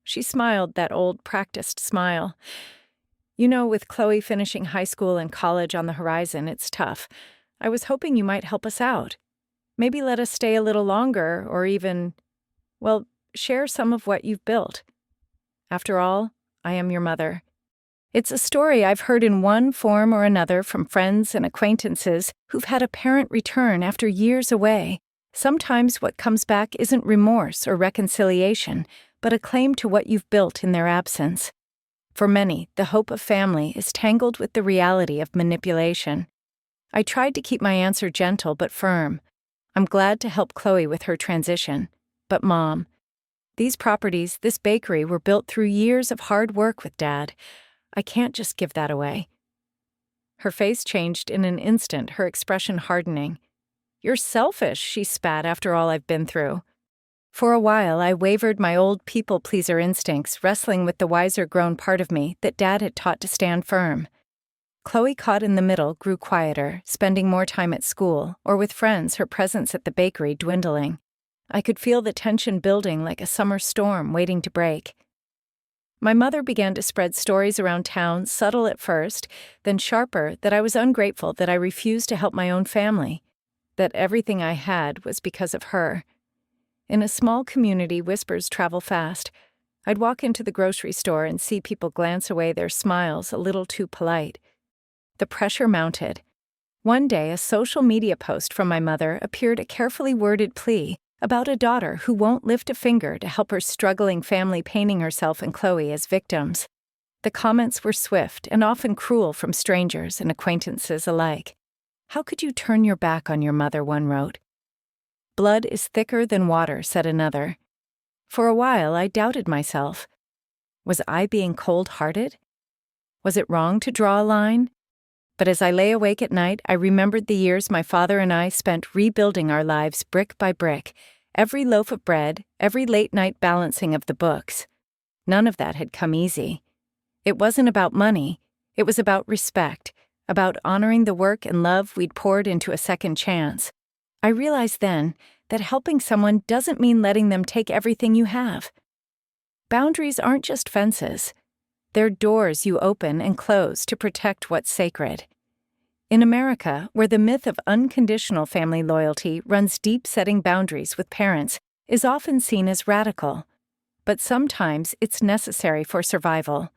She smiled, that old, practiced smile. "You know, with Chloe finishing high school and college on the horizon, it's tough. I was hoping you might help us out. Maybe let us stay a little longer, or even, well, share some of what you've built. After all, I am your mother." It's a story I've heard in one form or another from friends and acquaintances who've had a parent return after years away. Sometimes what comes back isn't remorse or reconciliation, but a claim to what you've built in their absence. For many, the hope of family is tangled with the reality of manipulation. I tried to keep my answer gentle but firm. I'm glad to help Chloe with her transition. But Mom, these properties, this bakery, were built through years of hard work with Dad. I can't just give that away. Her face changed in an instant, her expression hardening. "You're selfish," she spat, "after all I've been through." For a while, I wavered, my old people-pleaser instincts wrestling with the wiser grown part of me that Dad had taught to stand firm. Chloe, caught in the middle, grew quieter, spending more time at school or with friends, her presence at the bakery dwindling. I could feel the tension building like a summer storm waiting to break. My mother began to spread stories around town, subtle at first, then sharper, that I was ungrateful, that I refused to help my own family, that everything I had was because of her. In a small community, whispers travel fast. I'd walk into the grocery store and see people glance away, their smiles a little too polite. The pressure mounted. One day, a social media post from my mother appeared, a carefully worded plea about a daughter who won't lift a finger to help her struggling family, painting herself and Chloe as victims. The comments were swift and often cruel, from strangers and acquaintances alike. "How could you turn your back on your mother?" one wrote. "Blood is thicker than water," said another. For a while, I doubted myself. Was I being cold-hearted? Was it wrong to draw a line? But as I lay awake at night, I remembered the years my father and I spent rebuilding our lives brick by brick, every loaf of bread, every late-night balancing of the books. None of that had come easy. It wasn't about money. It was about respect, about honoring the work and love we'd poured into a second chance. I realized then that helping someone doesn't mean letting them take everything you have. Boundaries aren't just fences. They're doors you open and close to protect what's sacred. In America, where the myth of unconditional family loyalty runs deep, setting boundaries with parents is often seen as radical. But sometimes it's necessary for survival.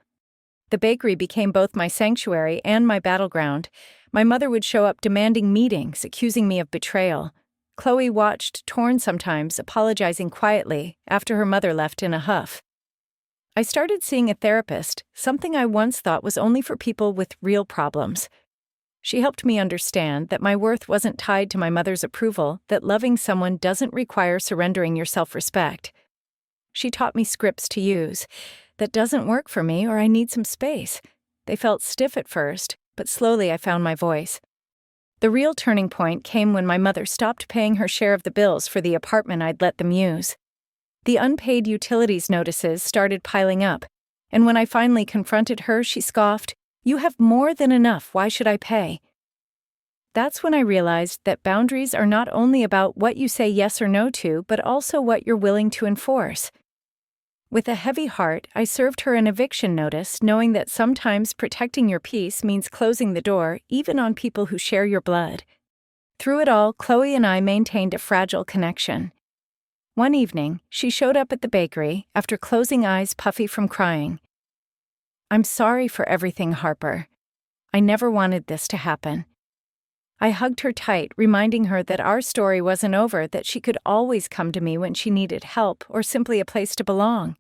The bakery became both my sanctuary and my battleground. My mother would show up demanding meetings, accusing me of betrayal. Chloe watched, torn sometimes, apologizing quietly after her mother left in a huff. I started seeing a therapist, something I once thought was only for people with real problems. She helped me understand that my worth wasn't tied to my mother's approval, that loving someone doesn't require surrendering your self-respect. She taught me scripts to use. That doesn't work for me, or I need some space. They felt stiff at first, but slowly I found my voice. The real turning point came when my mother stopped paying her share of the bills for the apartment I'd let them use. The unpaid utilities notices started piling up, and when I finally confronted her, she scoffed, "You have more than enough, why should I pay?" That's when I realized that boundaries are not only about what you say yes or no to, but also what you're willing to enforce. With a heavy heart, I served her an eviction notice, knowing that sometimes protecting your peace means closing the door, even on people who share your blood. Through it all, Chloe and I maintained a fragile connection. One evening, she showed up at the bakery, after closing eyes puffy from crying. "I'm sorry for everything, Harper. I never wanted this to happen." I hugged her tight, reminding her that our story wasn't over, that she could always come to me when she needed help or simply a place to belong.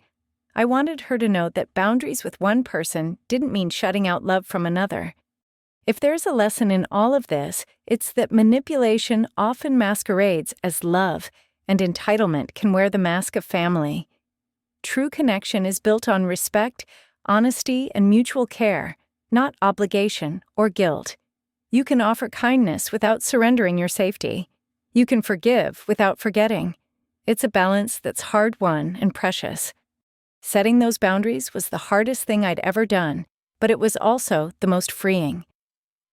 I wanted her to know that boundaries with one person didn't mean shutting out love from another. If there's a lesson in all of this, it's that manipulation often masquerades as love, and entitlement can wear the mask of family. True connection is built on respect, honesty, and mutual care, not obligation or guilt. You can offer kindness without surrendering your safety. You can forgive without forgetting. It's a balance that's hard-won and precious. Setting those boundaries was the hardest thing I'd ever done, but it was also the most freeing.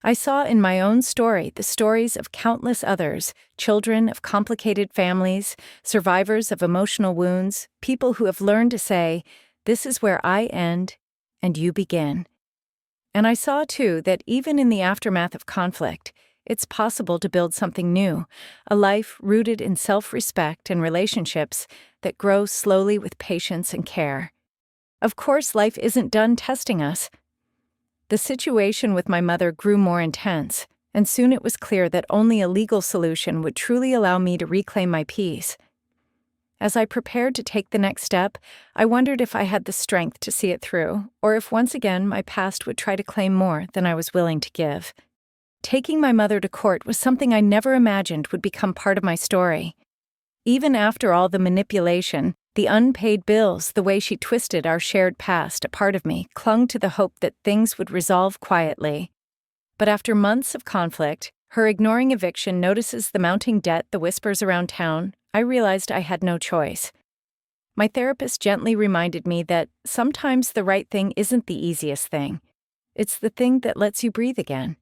I saw in my own story the stories of countless others, children of complicated families, survivors of emotional wounds, people who have learned to say, "This is where I end and you begin." And I saw, too, that even in the aftermath of conflict, it's possible to build something new, a life rooted in self-respect and relationships that grow slowly with patience and care. Of course, life isn't done testing us. The situation with my mother grew more intense, and soon it was clear that only a legal solution would truly allow me to reclaim my peace. As I prepared to take the next step, I wondered if I had the strength to see it through, or if once again my past would try to claim more than I was willing to give. Taking my mother to court was something I never imagined would become part of my story. Even after all the manipulation, the unpaid bills, the way she twisted our shared past, a part of me clung to the hope that things would resolve quietly. But after months of conflict, her ignoring eviction notices the mounting debt, the whispers around town, I realized I had no choice. My therapist gently reminded me that sometimes the right thing isn't the easiest thing. It's the thing that lets you breathe again.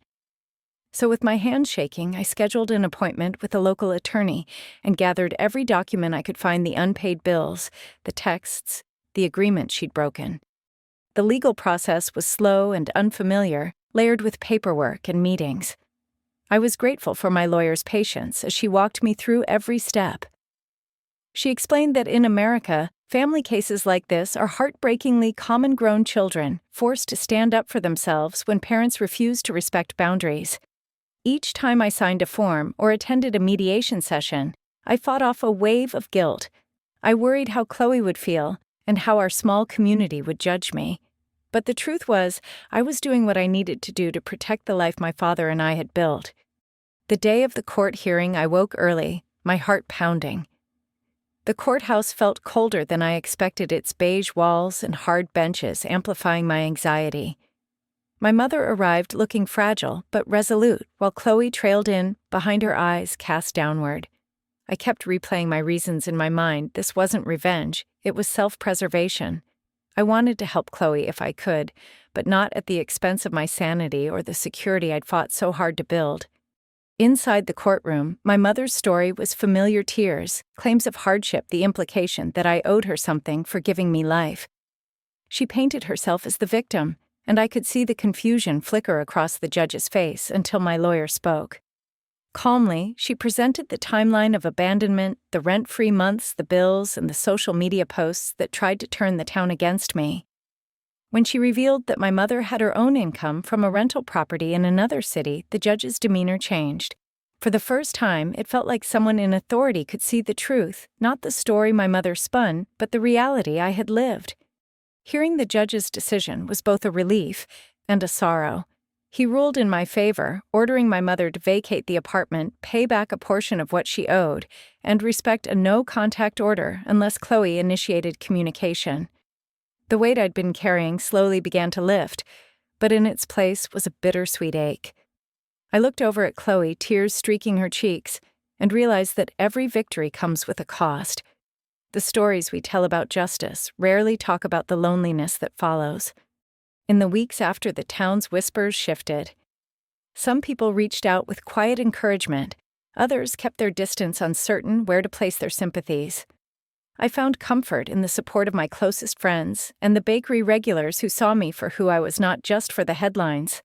So with my hands shaking, I scheduled an appointment with a local attorney and gathered every document I could find: the unpaid bills, the texts, the agreement she'd broken. The legal process was slow and unfamiliar, layered with paperwork and meetings. I was grateful for my lawyer's patience as she walked me through every step. She explained that in America, family cases like this are heartbreakingly common: grown children forced to stand up for themselves when parents refuse to respect boundaries. Each time I signed a form or attended a mediation session, I fought off a wave of guilt. I worried how Chloe would feel and how our small community would judge me. But the truth was, I was doing what I needed to do to protect the life my father and I had built. The day of the court hearing, I woke early, my heart pounding. The courthouse felt colder than I expected, its beige walls and hard benches amplifying my anxiety. My mother arrived looking fragile but resolute, while Chloe trailed in, behind her eyes cast downward. I kept replaying my reasons in my mind. This wasn't revenge, it was self-preservation. I wanted to help Chloe if I could, but not at the expense of my sanity or the security I'd fought so hard to build. Inside the courtroom, my mother's story was familiar: tears, claims of hardship, the implication that I owed her something for giving me life. She painted herself as the victim, and I could see the confusion flicker across the judge's face until my lawyer spoke. Calmly, she presented the timeline of abandonment, the rent-free months, the bills, and the social media posts that tried to turn the town against me. When she revealed that my mother had her own income from a rental property in another city, the judge's demeanor changed. For the first time, it felt like someone in authority could see the truth, not the story my mother spun, but the reality I had lived. Hearing the judge's decision was both a relief and a sorrow. He ruled in my favor, ordering my mother to vacate the apartment, pay back a portion of what she owed, and respect a no-contact order unless Chloe initiated communication. The weight I'd been carrying slowly began to lift, but in its place was a bittersweet ache. I looked over at Chloe, tears streaking her cheeks, and realized that every victory comes with a cost. The stories we tell about justice rarely talk about the loneliness that follows. In the weeks after the town's whispers shifted, some people reached out with quiet encouragement, others kept their distance, uncertain where to place their sympathies. I found comfort in the support of my closest friends and the bakery regulars who saw me for who I was, not just for the headlines.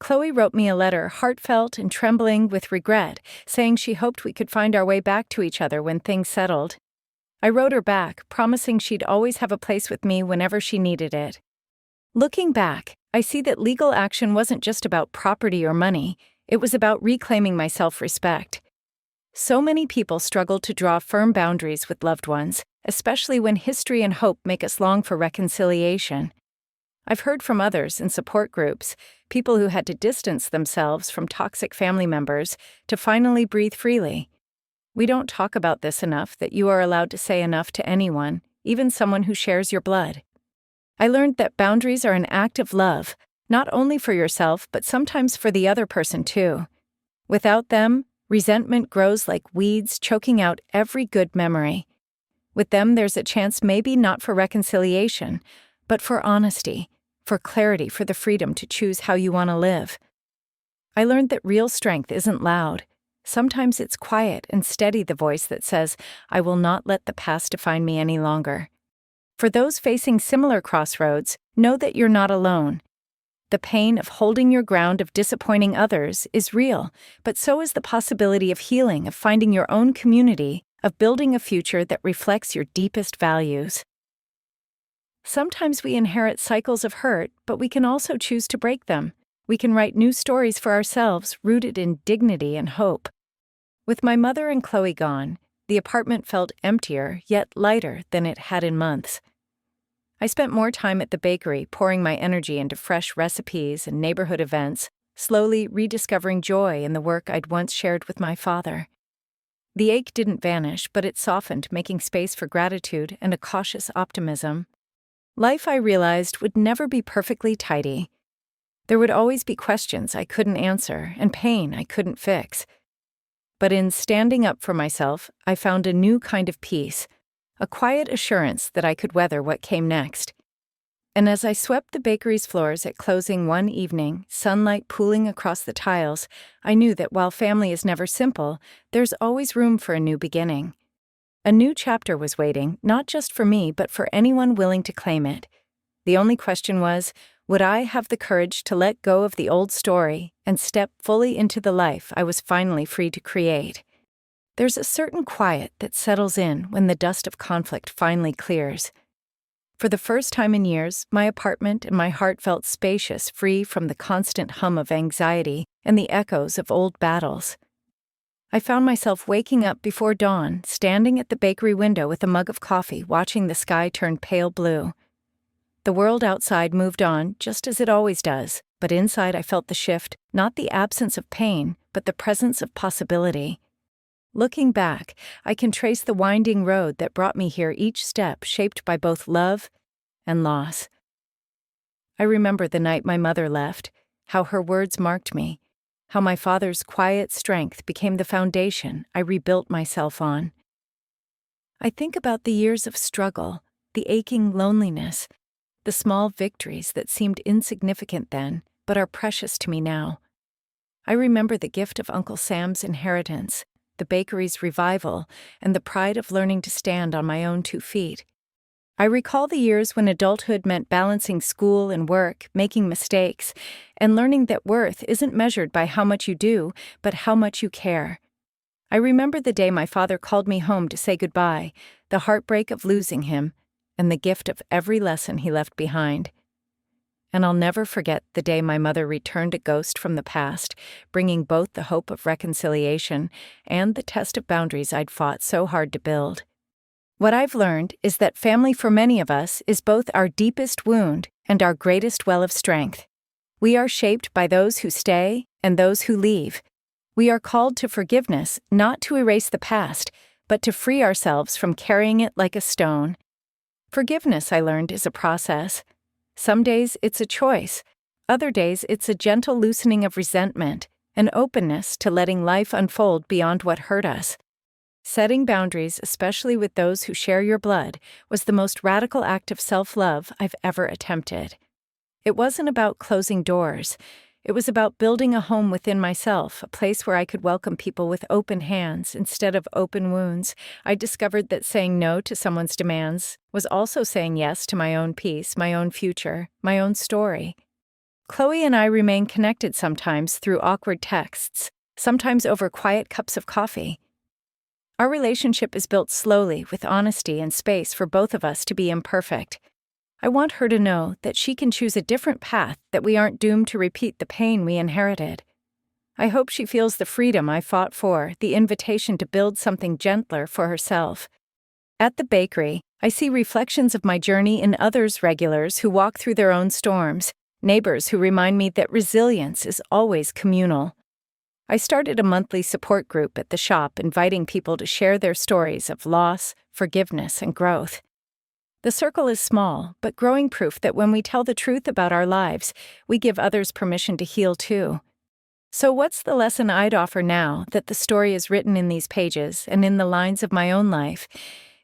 Chloe wrote me a letter, heartfelt and trembling with regret, saying she hoped we could find our way back to each other when things settled. I wrote her back, promising she'd always have a place with me whenever she needed it. Looking back, I see that legal action wasn't just about property or money, it was about reclaiming my self-respect. So many people struggle to draw firm boundaries with loved ones, especially when history and hope make us long for reconciliation. I've heard from others in support groups, people who had to distance themselves from toxic family members to finally breathe freely. We don't talk about this enough, that you are allowed to say enough to anyone, even someone who shares your blood. I learned that boundaries are an act of love, not only for yourself, but sometimes for the other person too. Without them, resentment grows like weeds, choking out every good memory. With them, there's a chance maybe not for reconciliation, but for honesty, for clarity, for the freedom to choose how you want to live. I learned that real strength isn't loud. Sometimes it's quiet and steady, the voice that says, I will not let the past define me any longer. For those facing similar crossroads, know that you're not alone. The pain of holding your ground, of disappointing others, is real, but so is the possibility of healing, of finding your own community, of building a future that reflects your deepest values. Sometimes we inherit cycles of hurt, but we can also choose to break them. We can write new stories for ourselves, rooted in dignity and hope. With my mother and Chloe gone, the apartment felt emptier, yet lighter than it had in months. I spent more time at the bakery, pouring my energy into fresh recipes and neighborhood events, slowly rediscovering joy in the work I'd once shared with my father. The ache didn't vanish, but it softened, making space for gratitude and a cautious optimism. Life, I realized, would never be perfectly tidy. There would always be questions I couldn't answer and pain I couldn't fix. But in standing up for myself, I found a new kind of peace, a quiet assurance that I could weather what came next. And as I swept the bakery's floors at closing one evening, sunlight pooling across the tiles, I knew that while family is never simple, there's always room for a new beginning. A new chapter was waiting, not just for me, but for anyone willing to claim it. The only question was, would I have the courage to let go of the old story and step fully into the life I was finally free to create? There's a certain quiet that settles in when the dust of conflict finally clears. For the first time in years, my apartment and my heart felt spacious, free from the constant hum of anxiety and the echoes of old battles. I found myself waking up before dawn, standing at the bakery window with a mug of coffee, watching the sky turn pale blue. The world outside moved on, just as it always does, but inside I felt the shift, not the absence of pain, but the presence of possibility. Looking back, I can trace the winding road that brought me here, each step shaped by both love and loss. I remember the night my mother left, how her words marked me, how my father's quiet strength became the foundation I rebuilt myself on. I think about the years of struggle, the aching loneliness, the small victories that seemed insignificant then, but are precious to me now. I remember the gift of Uncle Sam's inheritance, the bakery's revival, and the pride of learning to stand on my own 2 feet. I recall the years when adulthood meant balancing school and work, making mistakes, and learning that worth isn't measured by how much you do, but how much you care. I remember the day my father called me home to say goodbye, the heartbreak of losing him, and the gift of every lesson he left behind. And I'll never forget the day my mother returned a ghost from the past, bringing both the hope of reconciliation and the test of boundaries I'd fought so hard to build. What I've learned is that family for many of us is both our deepest wound and our greatest well of strength. We are shaped by those who stay and those who leave. We are called to forgiveness, not to erase the past, but to free ourselves from carrying it like a stone. Forgiveness, I learned, is a process. Some days it's a choice. Other days it's a gentle loosening of resentment, an openness to letting life unfold beyond what hurt us. Setting boundaries, especially with those who share your blood, was the most radical act of self-love I've ever attempted. It wasn't about closing doors. It was about building a home within myself, a place where I could welcome people with open hands instead of open wounds. I discovered that saying no to someone's demands was also saying yes to my own peace, my own future, my own story. Chloe and I remain connected sometimes through awkward texts, sometimes over quiet cups of coffee. Our relationship is built slowly, with honesty and space for both of us to be imperfect. I want her to know that she can choose a different path, that we aren't doomed to repeat the pain we inherited. I hope she feels the freedom I fought for, the invitation to build something gentler for herself. At the bakery, I see reflections of my journey in others' regulars who walk through their own storms, neighbors who remind me that resilience is always communal. I started a monthly support group at the shop, inviting people to share their stories of loss, forgiveness, and growth. The circle is small, but growing proof that when we tell the truth about our lives, we give others permission to heal too. So what's the lesson I'd offer now that the story is written in these pages and in the lines of my own life?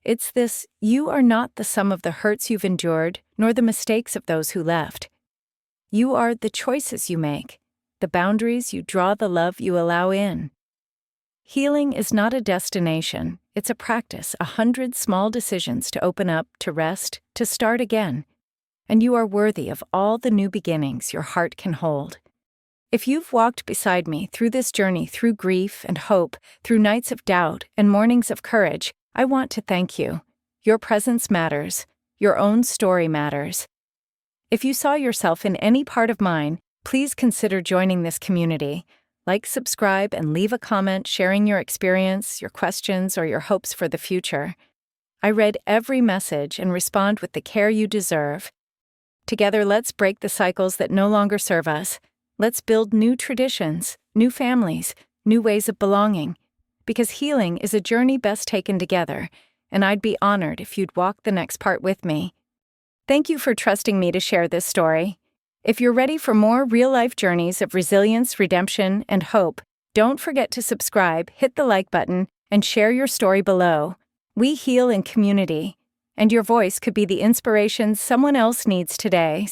It's this: you are not the sum of the hurts you've endured, nor the mistakes of those who left. You are the choices you make, the boundaries you draw, the love you allow in. Healing is not a destination, it's a practice, 100 small decisions to open up, to rest, to start again. And you are worthy of all the new beginnings your heart can hold. If you've walked beside me through this journey, through grief and hope, through nights of doubt and mornings of courage, I want to thank you. Your presence matters. Your own story matters. If you saw yourself in any part of mine, please consider joining this community. Like, subscribe, and leave a comment sharing your experience, your questions, or your hopes for the future. I read every message and respond with the care you deserve. Together, let's break the cycles that no longer serve us. Let's build new traditions, new families, new ways of belonging. Because healing is a journey best taken together, and I'd be honored if you'd walk the next part with me. Thank you for trusting me to share this story. If you're ready for more real-life journeys of resilience, redemption, and hope, don't forget to subscribe, hit the like button, and share your story below. We heal in community, and your voice could be the inspiration someone else needs today.